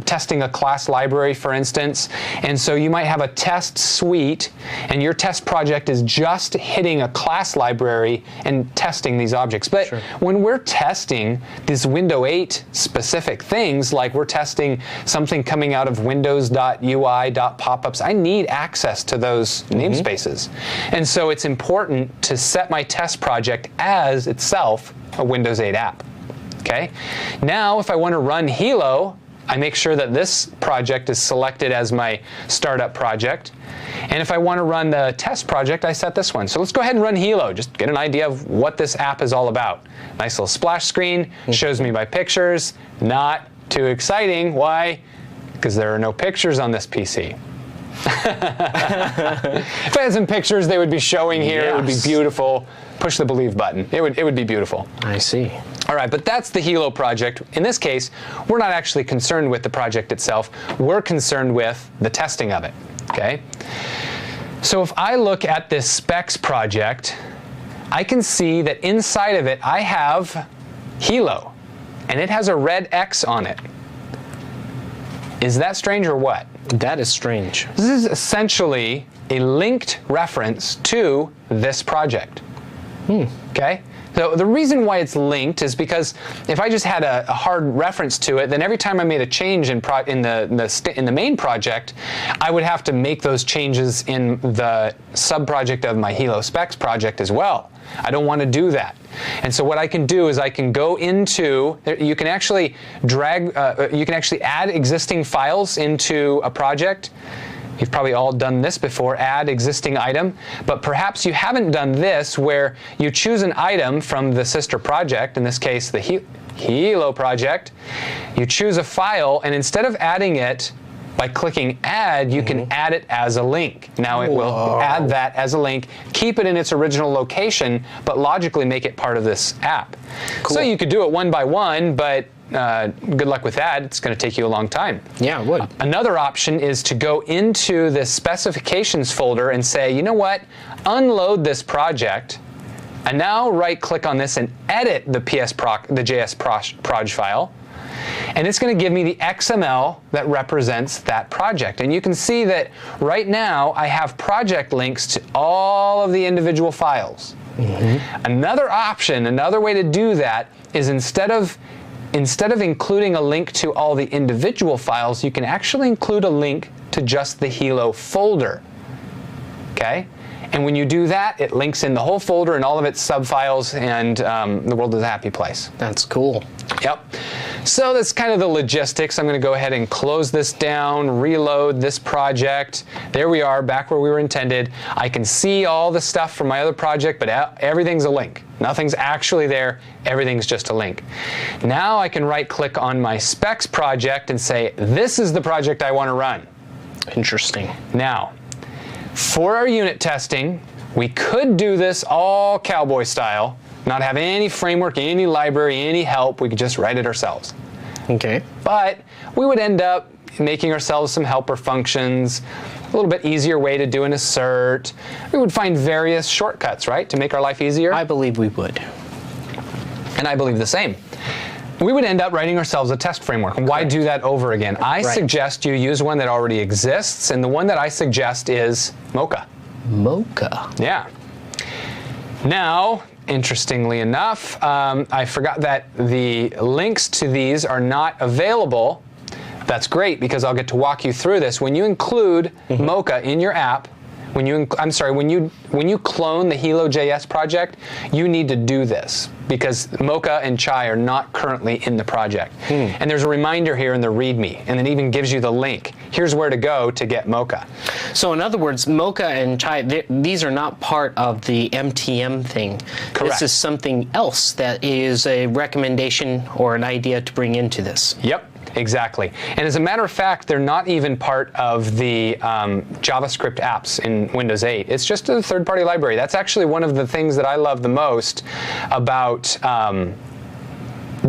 testing a class library, for instance, and so you might have a test suite, and your test project is just hitting a class library and testing these objects. But when we're testing these Windows 8 specific things, like we're testing something coming out of windows.ui.popups, I need access to those namespaces. And so it's important to set my test project as itself a Windows 8 app. Okay. Now, if I want to run Hilo, I make sure that this project is selected as my startup project. And if I want to run the test project, I set this one. So let's go ahead and run Hilo, just get an idea of what this app is all about. Nice little splash screen, shows me my pictures. Not too exciting. Why? Because there are no pictures on this PC. If I had some pictures they would be showing here, it would be beautiful. Push the believe button. It would be beautiful. I see. All right, but that's the Hilo project. In this case, we're not actually concerned with the project itself. We're concerned with the testing of it. Okay? So if I look at this specs project, I can see that inside of it I have Hilo, and it has a red X on it. Is that strange or what? That is strange. This is essentially a linked reference to this project. Okay? So the reason why it's linked is because if I just had a hard reference to it, then every time I made a change in the main project, I would have to make those changes in the sub-project of my Hilo specs project as well. I don't want to do that. And so what I can do is I can go into, you can actually add existing files into a project. You've probably all done this before, add existing item, but perhaps you haven't done this where you choose an item from the sister project, in this case the Hilo project, you choose a file, and instead of adding it by clicking add, you can add it as a link. Now it will add that as a link, keep it in its original location, but logically make it part of this app. Cool. So you could do it one by one, but good luck with that. It's going to take you a long time. Yeah, it would. Another option is to go into the specifications folder and say, you know what, unload this project, and now right-click on this and edit the JS proj file. And it's going to give me the XML that represents that project. And you can see that right now I have project links to all of the individual files. Another option, another way to do that is instead of including a link to all the individual files, you can actually include a link to just the Hilo folder. Okay? And when you do that, it links in the whole folder and all of its subfiles, and the world is a happy place. That's cool. Yep. So that's kind of the logistics. I'm going to go ahead and close this down, reload this project. There we are, back where we were intended. I can see all the stuff from my other project, but everything's a link. Nothing's actually there. Everything's just a link. Now I can right-click on my specs project and say, this is the project I want to run. Interesting. Now, for our unit testing, we could do this all cowboy style, not have any framework, any library, any help. We could just write it ourselves. Okay. But we would end up making ourselves some helper functions, a little bit easier way to do an assert. We would find various shortcuts, right, to make our life easier. I believe we would. And I believe the same. We would end up writing ourselves a test framework. Why do that over again? I suggest you use one that already exists, and the one that I suggest is Mocha. Mocha. Yeah. Now, interestingly enough, I forgot that the links to these are not available. That's great, because I'll get to walk you through this. When you include Mocha in your app, when you clone the Hilo.js project, you need to do this, because Mocha and Chai are not currently in the project. And there's a reminder here in the README, and it even gives you the link. Here's where to go to get Mocha. So in other words, Mocha and Chai, these are not part of the MTM thing. Correct. This is something else that is a recommendation or an idea to bring into this. Yep. Exactly. And as a matter of fact, they're not even part of the JavaScript apps in Windows 8. It's just a third-party library. That's actually one of the things that I love the most about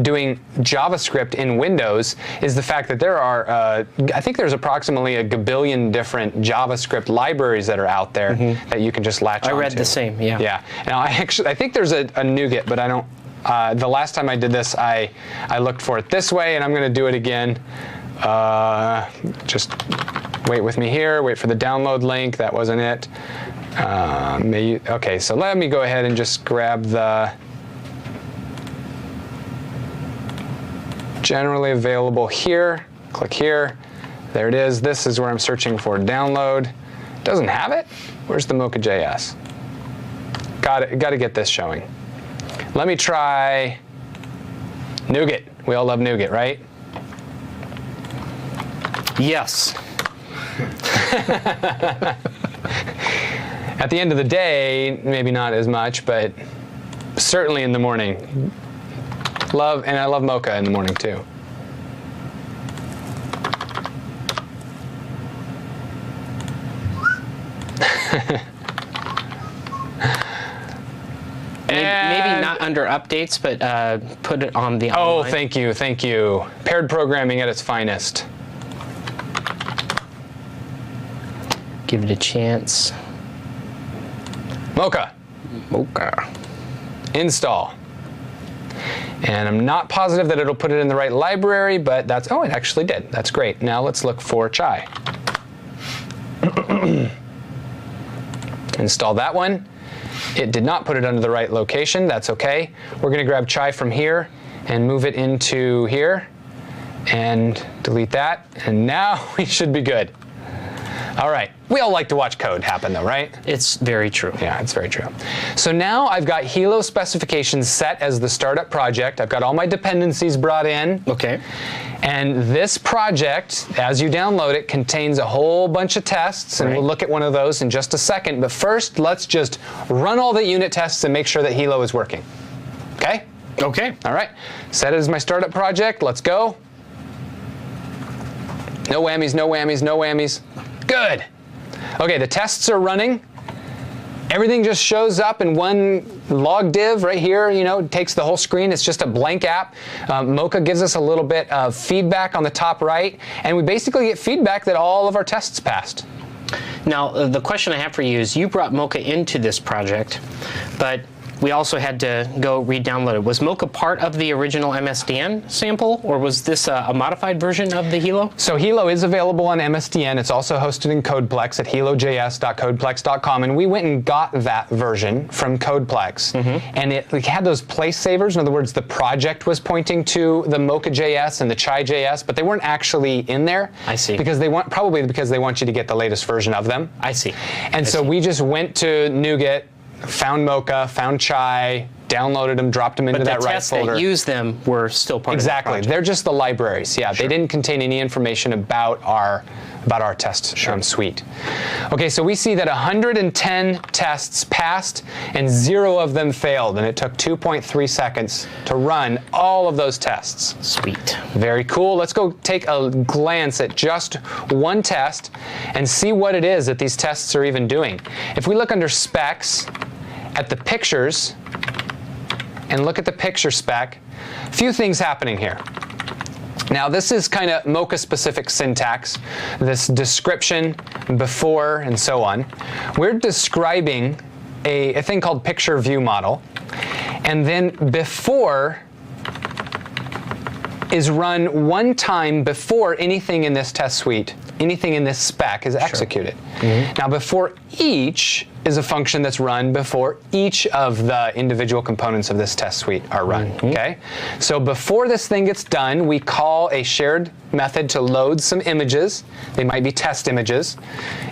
doing JavaScript in Windows, is the fact that there are, I think there's approximately a gabillion different JavaScript libraries that are out there that you can just latch onto. I read the same, yeah. Yeah. Now, I think there's a NuGet, but I don't The last time I did this, I looked for it this way, and I'm going to do it again. Just wait with me here. Wait for the download link. That wasn't it. Okay, so let me go ahead and just grab the generally available here. Click here. There it is. This is where I'm searching for download. Doesn't have it? Where's the Mocha.js? Got to get this showing. Let me try Nougat. We all love Nougat, right? Yes. At the end of the day, maybe not as much, but certainly in the morning. And I love Mocha in the morning too. Maybe not under updates, but put it on the online. Oh, thank you, thank you. Paired programming at its finest. Give it a chance. Mocha. Mocha. Install. And I'm not positive that it'll put it in the right library, but that's, oh, it actually did. That's great. Now let's look for Chai. Install that one. It did not put it under the right location. That's okay. We're going to grab Chai from here and move it into here and delete that. And now we should be good. All right. We all like to watch code happen though, right? It's very true. Yeah, it's very true. So now I've got Hilo specifications set as the startup project. I've got all my dependencies brought in. Okay. And this project, as you download it, contains a whole bunch of tests, and we'll look at one of those in just a second. But first, let's just run all the unit tests and make sure that Hilo is working. Okay? Okay. All right. Set it as my startup project. Let's go. No whammies, no whammies, no whammies. Good. Okay, the tests are running. Everything just shows up in one log div right here, you know, takes the whole screen. It's just a blank app. Mocha gives us a little bit of feedback on the top right, and we basically get feedback that all of our tests passed. Now, the question I have for you is, you brought Mocha into this project, but we also had to go re-download it. Was Mocha part of the original MSDN sample, or was this a modified version of the Hilo? So Hilo is available on MSDN. It's also hosted in Codeplex at hilojs.codeplex.com, and we went and got that version from Codeplex. And it had those place savers. In other words, the project was pointing to the Mocha.js and the Chai.js, but they weren't actually in there. I see. Because probably because they want you to get the latest version of them. I see. And so we just went to Nougat, found Mocha, found Chai, downloaded them, dropped them into that right folder. But the tests that use them were still part of the project. Exactly. They're just the libraries. Yeah, they didn't contain any information about our test suite. Okay, so we see that 110 tests passed and 0 of them failed, and it took 2.3 seconds to run all of those tests. Sweet. Very cool. Let's go take a glance at just one test and see what it is that these tests are even doing. If we look under specs at the pictures and look at the picture spec, a few things happening here. Now, this is kind of Mocha-specific syntax, this description, before, and so on. We're describing a thing called picture view model, and then before is run one time before anything in this test suite, anything in this spec is executed. Now, before each is a function that's run before each of the individual components of this test suite are run, okay? So before this thing gets done, we call a shared method to load some images. They might be test images,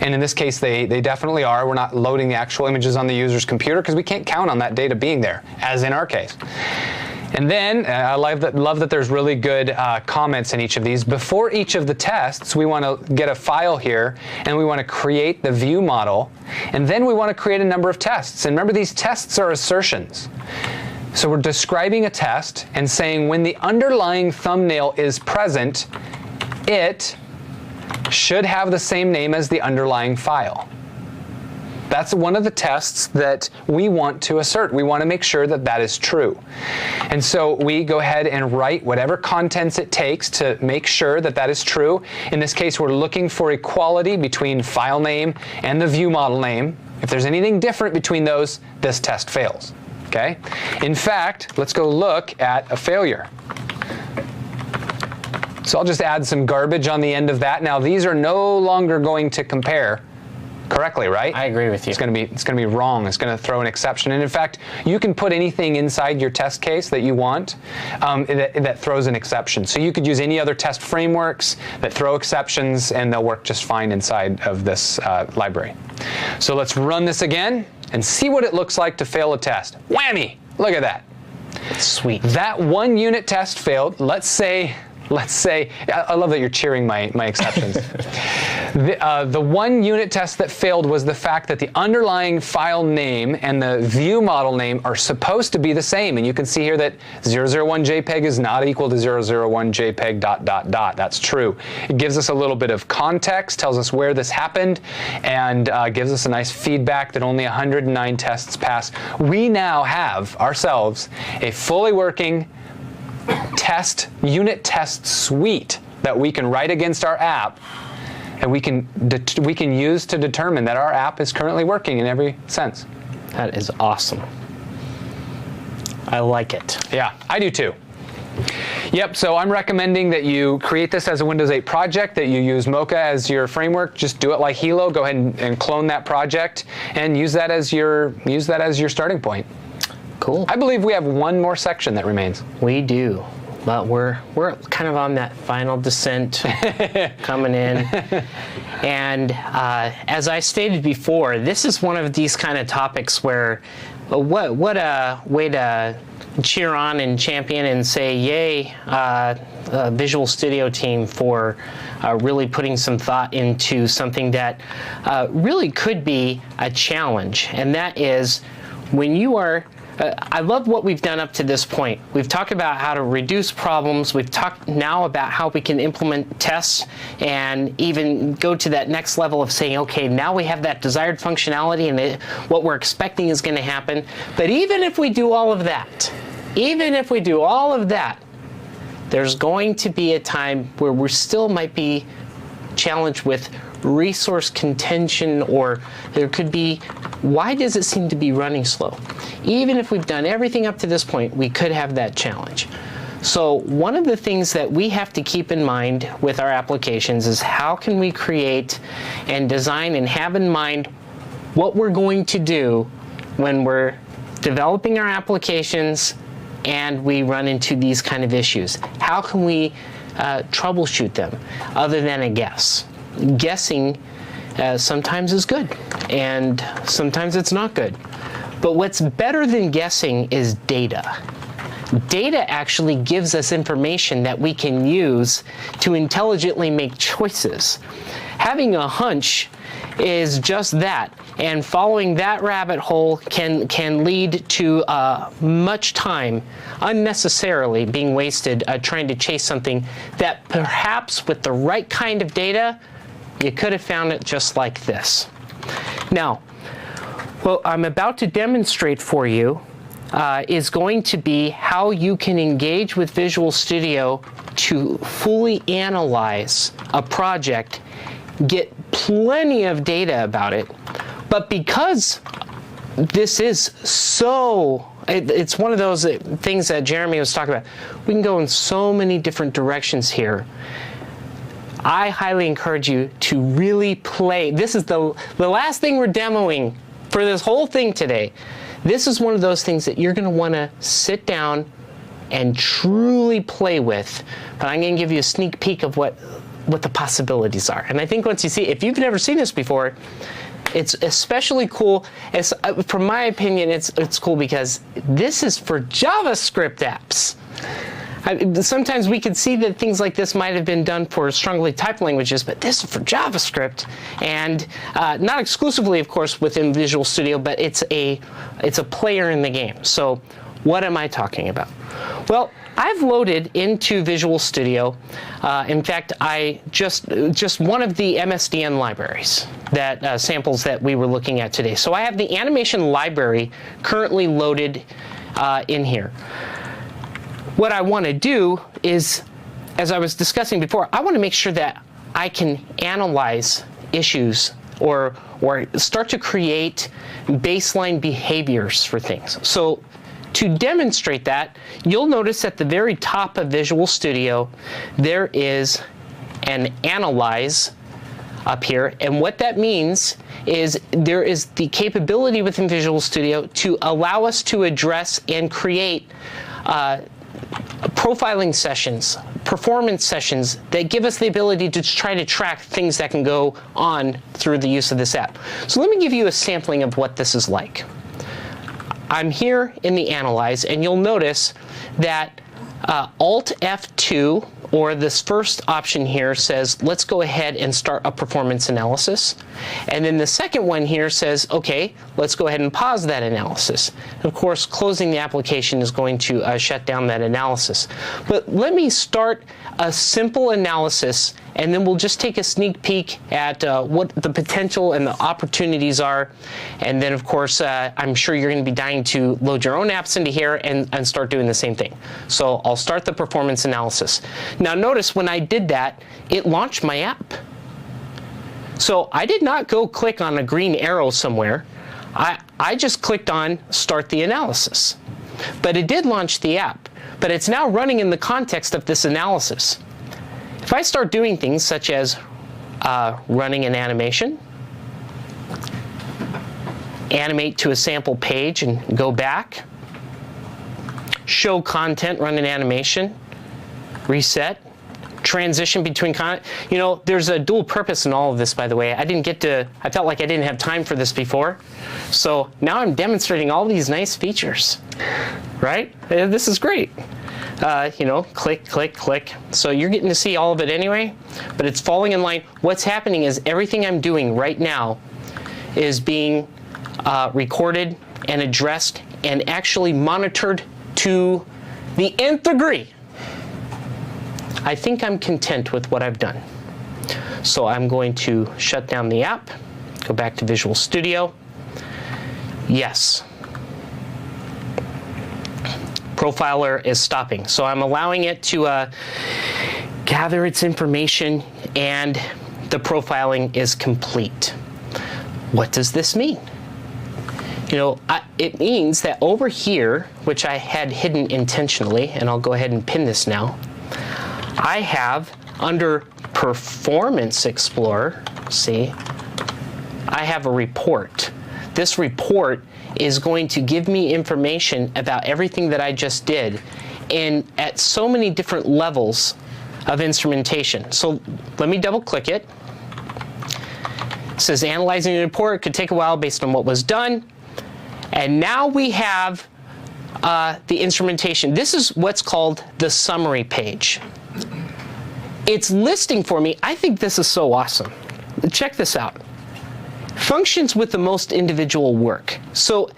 and in this case, they definitely are. We're not loading the actual images on the user's computer because we can't count on that data being there, as in our case. And then, I love that there's really good comments in each of these. Before each of the tests, we want to get a file here, and we want to create the view model, and then we want to create a number of tests. And remember, these tests are assertions. So we're describing a test and saying when the underlying thumbnail is present, it should have the same name as the underlying file. That's one of the tests that we want to assert. We want to make sure that that is true. And so we go ahead and write whatever contents it takes to make sure that that is true. In this case, we're looking for equality between file name and the view model name. If there's anything different between those, this test fails. Okay? In fact, let's go look at a failure. So I'll just add some garbage on the end of that. Now these are no longer going to compare correctly, right? I agree with you. It's going to be wrong. It's going to throw an exception. And in fact, you can put anything inside your test case that you want that throws an exception. So you could use any other test frameworks that throw exceptions, and they'll work just fine inside of this library. So let's run this again and see what it looks like to fail a test. Whammy! Look at that. Sweet. That one unit test failed. Let's say, I love that you're cheering my exceptions. The one unit test that failed was the fact that the underlying file name and the view model name are supposed to be the same. And you can see here that 001 JPEG is not equal to 001 JPEG ... That's true. It gives us a little bit of context, tells us where this happened, and gives us a nice feedback that only 109 tests passed. We now have ourselves a fully working unit test suite that we can write against our app, and we can use to determine that our app is currently working in every sense. That is awesome. I like it. Yeah, I do too. Yep, so I'm recommending that you create this as a Windows 8 project, that you use Mocha as your framework. Just do it like Hilo. Go ahead and clone that project and use that as your starting point. Cool. I believe we have one more section that remains. We do, but we're kind of on that final descent coming in. And as I stated before, this is one of these kind of topics where what a way to cheer on and champion and say, yay, Visual Studio team for really putting some thought into something that really could be a challenge. And that is when you are I love what we've done up to this point. We've talked about how to reduce problems. We've talked now about how we can implement tests and even go to that next level of saying, okay, now we have that desired functionality and what we're expecting is going to happen. But even if we do all of that, there's going to be a time where we still might be challenged with resource contention, or there could be, why does it seem to be running slow? Even if we've done everything up to this point, we could have that challenge. So one of the things that we have to keep in mind with our applications is how can we create and design and have in mind what we're going to do when we're developing our applications and we run into these kind of issues. How can we troubleshoot them other than a guess? Guessing sometimes is good, and sometimes it's not good. But what's better than guessing is data. Data actually gives us information that we can use to intelligently make choices. Having a hunch is just that, and following that rabbit hole can lead to much time unnecessarily being wasted trying to chase something that perhaps with the right kind of data you could have found it just like this. Now, what I'm about to demonstrate for you is going to be how you can engage with Visual Studio to fully analyze a project, get plenty of data about it, but because this is so, it's one of those things that Jeremy was talking about, we can go in so many different directions here. I highly encourage you to really play. This is the last thing we're demoing for this whole thing today. This is one of those things that you're going to want to sit down and truly play with. But I'm going to give you a sneak peek of what the possibilities are. And I think once you see, if you've never seen this before, it's especially cool. From my opinion, it's cool because this is for JavaScript apps. Sometimes we can see that things like this might have been done for strongly typed languages, but this is for JavaScript, and not exclusively, of course, within Visual Studio, but it's a player in the game. So what am I talking about? Well, I've loaded into Visual Studio. In fact, I just one of the MSDN libraries that samples that we were looking at today. So I have the animation library currently loaded in here. What I want to do is, as I was discussing before, I want to make sure that I can analyze issues or start to create baseline behaviors for things. So to demonstrate that, you'll notice at the very top of Visual Studio, there is an Analyze up here, and what that means is there is the capability within Visual Studio to allow us to address and create profiling sessions, performance sessions that give us the ability to try to track things that can go on through the use of this app. So let me give you a sampling of what this is like. I'm here in the Analyze, and you'll notice that Alt F2, or this first option here, says let's go ahead and start a performance analysis. And then the second one here says, okay, let's go ahead and pause that analysis. And of course, closing the application is going to shut down that analysis. But let me start a simple analysis, and then we'll just take a sneak peek at what the potential and the opportunities are. And then, of course, I'm sure you're going to be dying to load your own apps into here and start doing the same thing. So I'll start the performance analysis. Now notice when I did that, it launched my app. So I did not go click on a green arrow somewhere. I just clicked on Start the Analysis. But it did launch the app. But it's now running in the context of this analysis. If I start doing things such as running an animation, animate to a sample page and go back, show content, run an animation, reset, transition between content. You know, there's a dual purpose in all of this, by the way. I felt like I didn't have time for this before. So now I'm demonstrating all these nice features, right? This is great. You know, click, click, click. So you're getting to see all of it anyway, but it's falling in line. What's happening is everything I'm doing right now is being recorded and addressed and actually monitored to the nth degree. I think I'm content with what I've done. So I'm going to shut down the app, go back to Visual Studio. Yes. Profiler is stopping. So I'm allowing it to gather its information, and the profiling is complete. What does this mean? You know, it means that over here, which I had hidden intentionally, and I'll go ahead and pin this now, I have under Performance Explorer, see, I have a report. This report is going to give me information about everything that I just did and at so many different levels of instrumentation. So let me double click it. It says analyzing the report could take a while based on what was done. And now we have the instrumentation. This is what's called the summary page. It's listing for me. I think this is so awesome. Check this out. Functions with the most individual work. So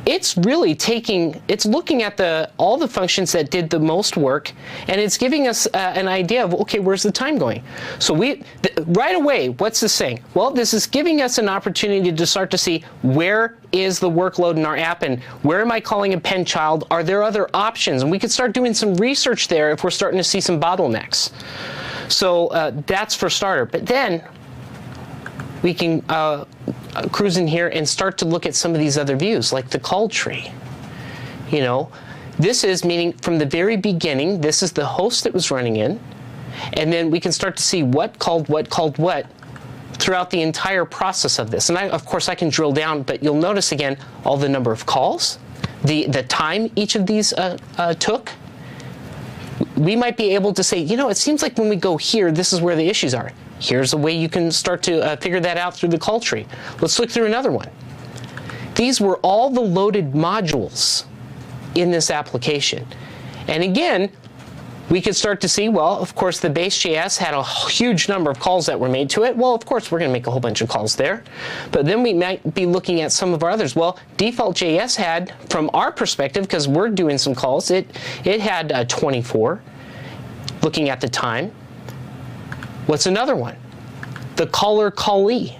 it's really it's looking at all the functions that did the most work, and it's giving us an idea of, okay, where's the time going? So right away, what's this saying? Well, this is giving us an opportunity to start to see where is the workload in our app, and where am I calling a pen child? Are there other options? And we could start doing some research there if we're starting to see some bottlenecks. So that's for starter. But then we can cruise in here and start to look at some of these other views, like the call tree. You know, this is meaning from the very beginning, this is the host that was running in, and then we can start to see what called what throughout the entire process of this. And of course, I can drill down, but you'll notice again all the number of calls, the time each of these took. We might be able to say, you know, it seems like when we go here, this is where the issues are. Here's a way you can start to figure that out through the call tree. Let's look through another one. These were all the loaded modules in this application. And again, we could start to see, well, of course, the base.js had a huge number of calls that were made to it. Well, of course, we're going to make a whole bunch of calls there. But then we might be looking at some of our others. Well, default.js had, from our perspective, because we're doing some calls, it had 24, looking at the time. What's another one? The caller callee.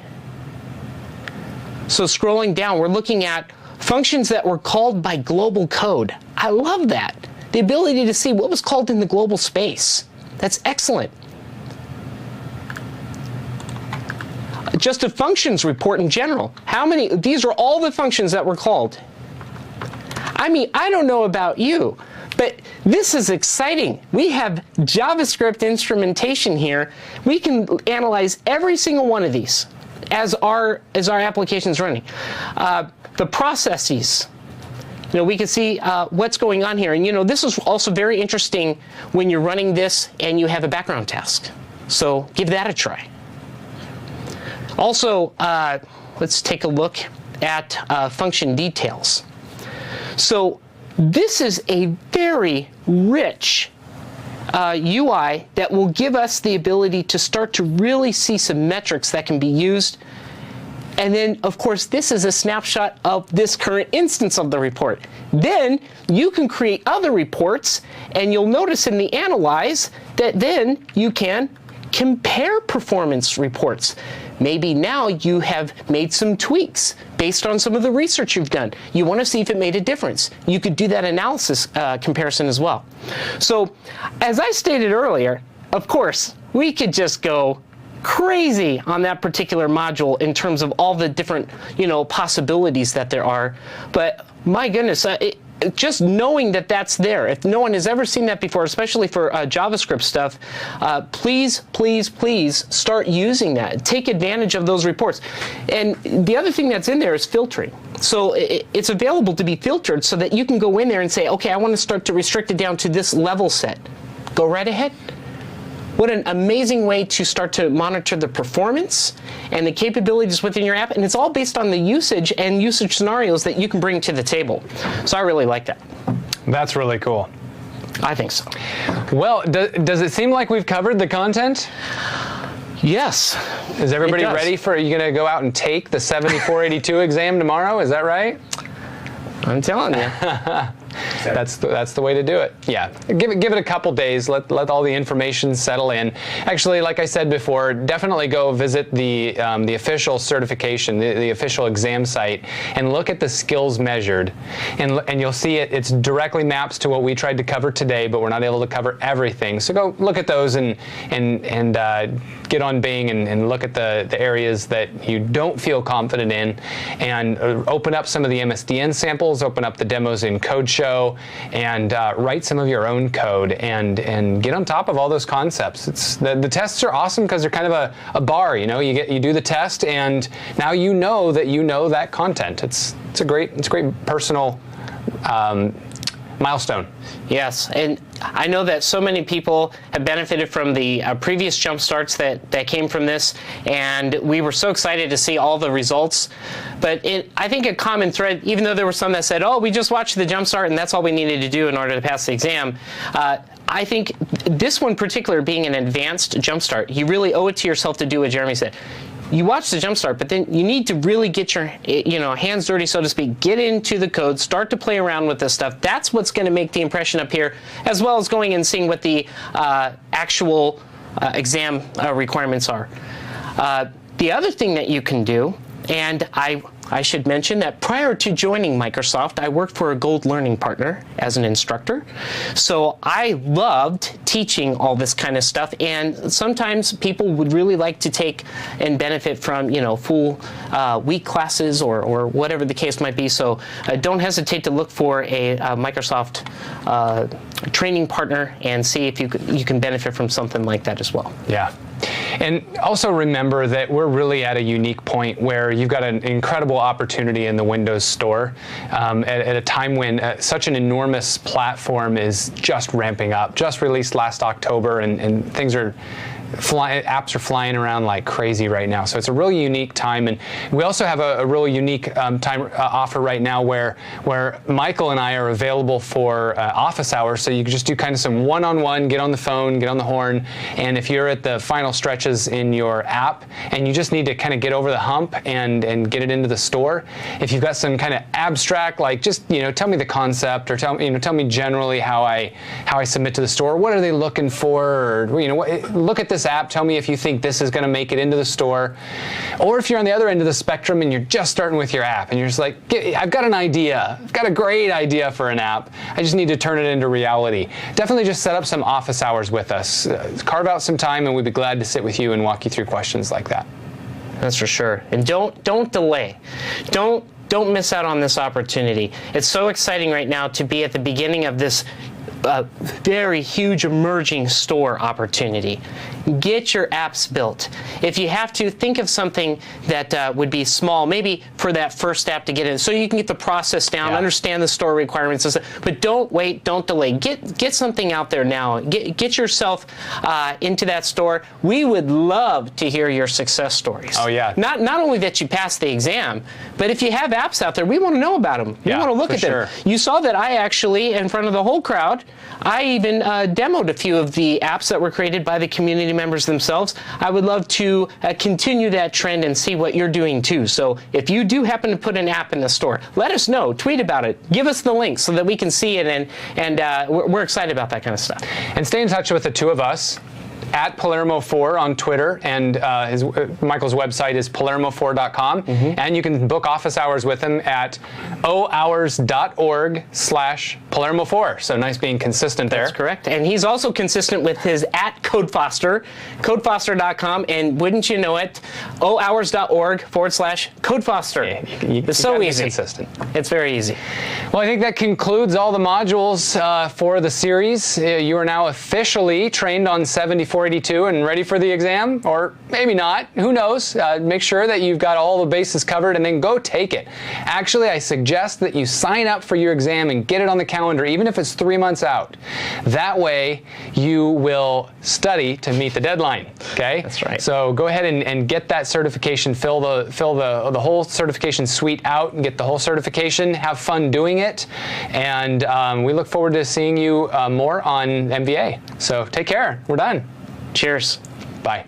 So scrolling down, we're looking at functions that were called by global code. I love that. The ability to see what was called in the global space. That's excellent. Just a functions report in general. These are all the functions that were called. I mean, I don't know about you, but this is exciting. We have JavaScript instrumentation here. We can analyze every single one of these as our application is running. The processes, we can see what's going on here. And this is also very interesting when you're running this and you have a background task. So give that a try. Also, let's take a look at function details. So this is a very rich UI that will give us the ability to start to really see some metrics that can be used. And then, of course, this is a snapshot of this current instance of the report. Then you can create other reports, and you'll notice in the Analyze that then you can compare performance reports. Maybe now you have made some tweaks based on some of the research you've done. You want to see if it made a difference. You could do that analysis comparison as well. So, as I stated earlier, of course, we could just go crazy on that particular module in terms of all the different, possibilities that there are. But my goodness, just knowing that that's there, if no one has ever seen that before, especially for JavaScript stuff, please, please, please start using that. Take advantage of those reports. And the other thing that's in there is filtering. So it's available to be filtered so that you can go in there and say, okay, I want to start to restrict it down to this level set. Go right ahead. What an amazing way to start to monitor the performance and the capabilities within your app. And it's all based on the usage and usage scenarios that you can bring to the table. So I really like that. That's really cool. I think so. Well, does it seem like we've covered the content? Yes. Is everybody ready for, are you going to go out and take the 7482 exam tomorrow? Is that right? I'm telling you. That's the way to do it. Yeah, give it a couple days. Let all the information settle in. Actually, like I said before, definitely go visit the official certification, the official exam site, and look at the skills measured, and you'll see it's directly maps to what we tried to cover today, but we're not able to cover everything. So go look at those and get on Bing and look at the areas that you don't feel confident in, and open up some of the MSDN samples, open up the demos in Code Show, and write some of your own code and get on top of all those concepts. The tests are awesome because they're kind of a bar. You do the test, and now you know that content. It's a great personal milestone. Yes, and I know that so many people have benefited from the previous jump starts that came from this, and we were so excited to see all the results. But I think a common thread, even though there were some that said, oh, we just watched the jump start and that's all we needed to do in order to pass the exam, I think this one particular being an advanced jump start, you really owe it to yourself to do what Jeremy said. You watch the jump start, but then you need to really get your hands dirty, so to speak. Get into the code, start to play around with this stuff. That's what's going to make the impression up here, as well as going and seeing what the actual exam requirements are. The other thing that you can do, and I should mention that prior to joining Microsoft, I worked for a Gold Learning Partner as an instructor. So I loved teaching all this kind of stuff, and sometimes people would really like to take and benefit from, full week classes or whatever the case might be. So don't hesitate to look for a Microsoft training partner and see if you can benefit from something like that as well. Yeah. And also remember that we're really at a unique point where you've got an incredible opportunity in the Windows Store at a time when such an enormous platform is just ramping up. Just released last October, and things are apps are flying around like crazy right now. So it's a really unique time, and we also have a really unique time offer right now where Michael and I are available for office hours. So you can just do kind of some one-on-one, get on the phone, get on the horn, and if you're at the final stretches in your app and you just need to kind of get over the hump and get it into the store, if you've got some kind of abstract, like just tell me the concept, or tell me generally how I submit to the store. What are they looking for? Or look at this app, tell me if you think this is going to make it into the store. Or if you're on the other end of the spectrum and you're just starting with your app and you're just like, I've got an idea, I've got a great idea for an app, I just need to turn it into reality. Definitely just set up some office hours with us. Carve out some time and we'd be glad to sit with you and walk you through questions like that. That's for sure. And don't delay. Don't don't miss out on this opportunity. It's so exciting right now to be at the beginning of this very huge emerging store opportunity. Get your apps built. If you have to, think of something that would be small, maybe for that first app to get in, so you can get the process down, understand the store requirements, but don't wait, don't delay. Get something out there now. Get yourself into that store. We would love to hear your success stories. Oh, yeah. Not only that you passed the exam, but if you have apps out there, we want to know about them. We want to look at them. You saw that I actually, in front of the whole crowd, I even demoed a few of the apps that were created by the community members themselves. I would love to continue that trend and see what you're doing too. So if you do happen to put an app in the store, let us know. Tweet about it. Give us the link so that we can see it, and we're excited about that kind of stuff. And stay in touch with the two of us. At Palermo4 on Twitter, and Michael's website is palermo4.com, and you can book office hours with him at ohours.org/Palermo4. So nice being consistent there. That's correct. And he's also consistent with his at CodeFoster, codefoster.com, and wouldn't you know it, ohours.org/CodeFoster. It's so easy. Consistent. It's very easy. Well, I think that concludes all the modules for the series. You are now officially trained on 7482 and ready for the exam, or maybe not. Who knows? Make sure that you've got all the bases covered, and then go take it. Actually, I suggest that you sign up for your exam and get it on the calendar, even if it's 3 months out. That way, you will study to meet the deadline. Okay? That's right. So go ahead and get that certification. Fill the whole certification suite out and get the whole certification. Have fun doing it, and we look forward to seeing you more on MVA. So take care. We're done. Cheers. Bye.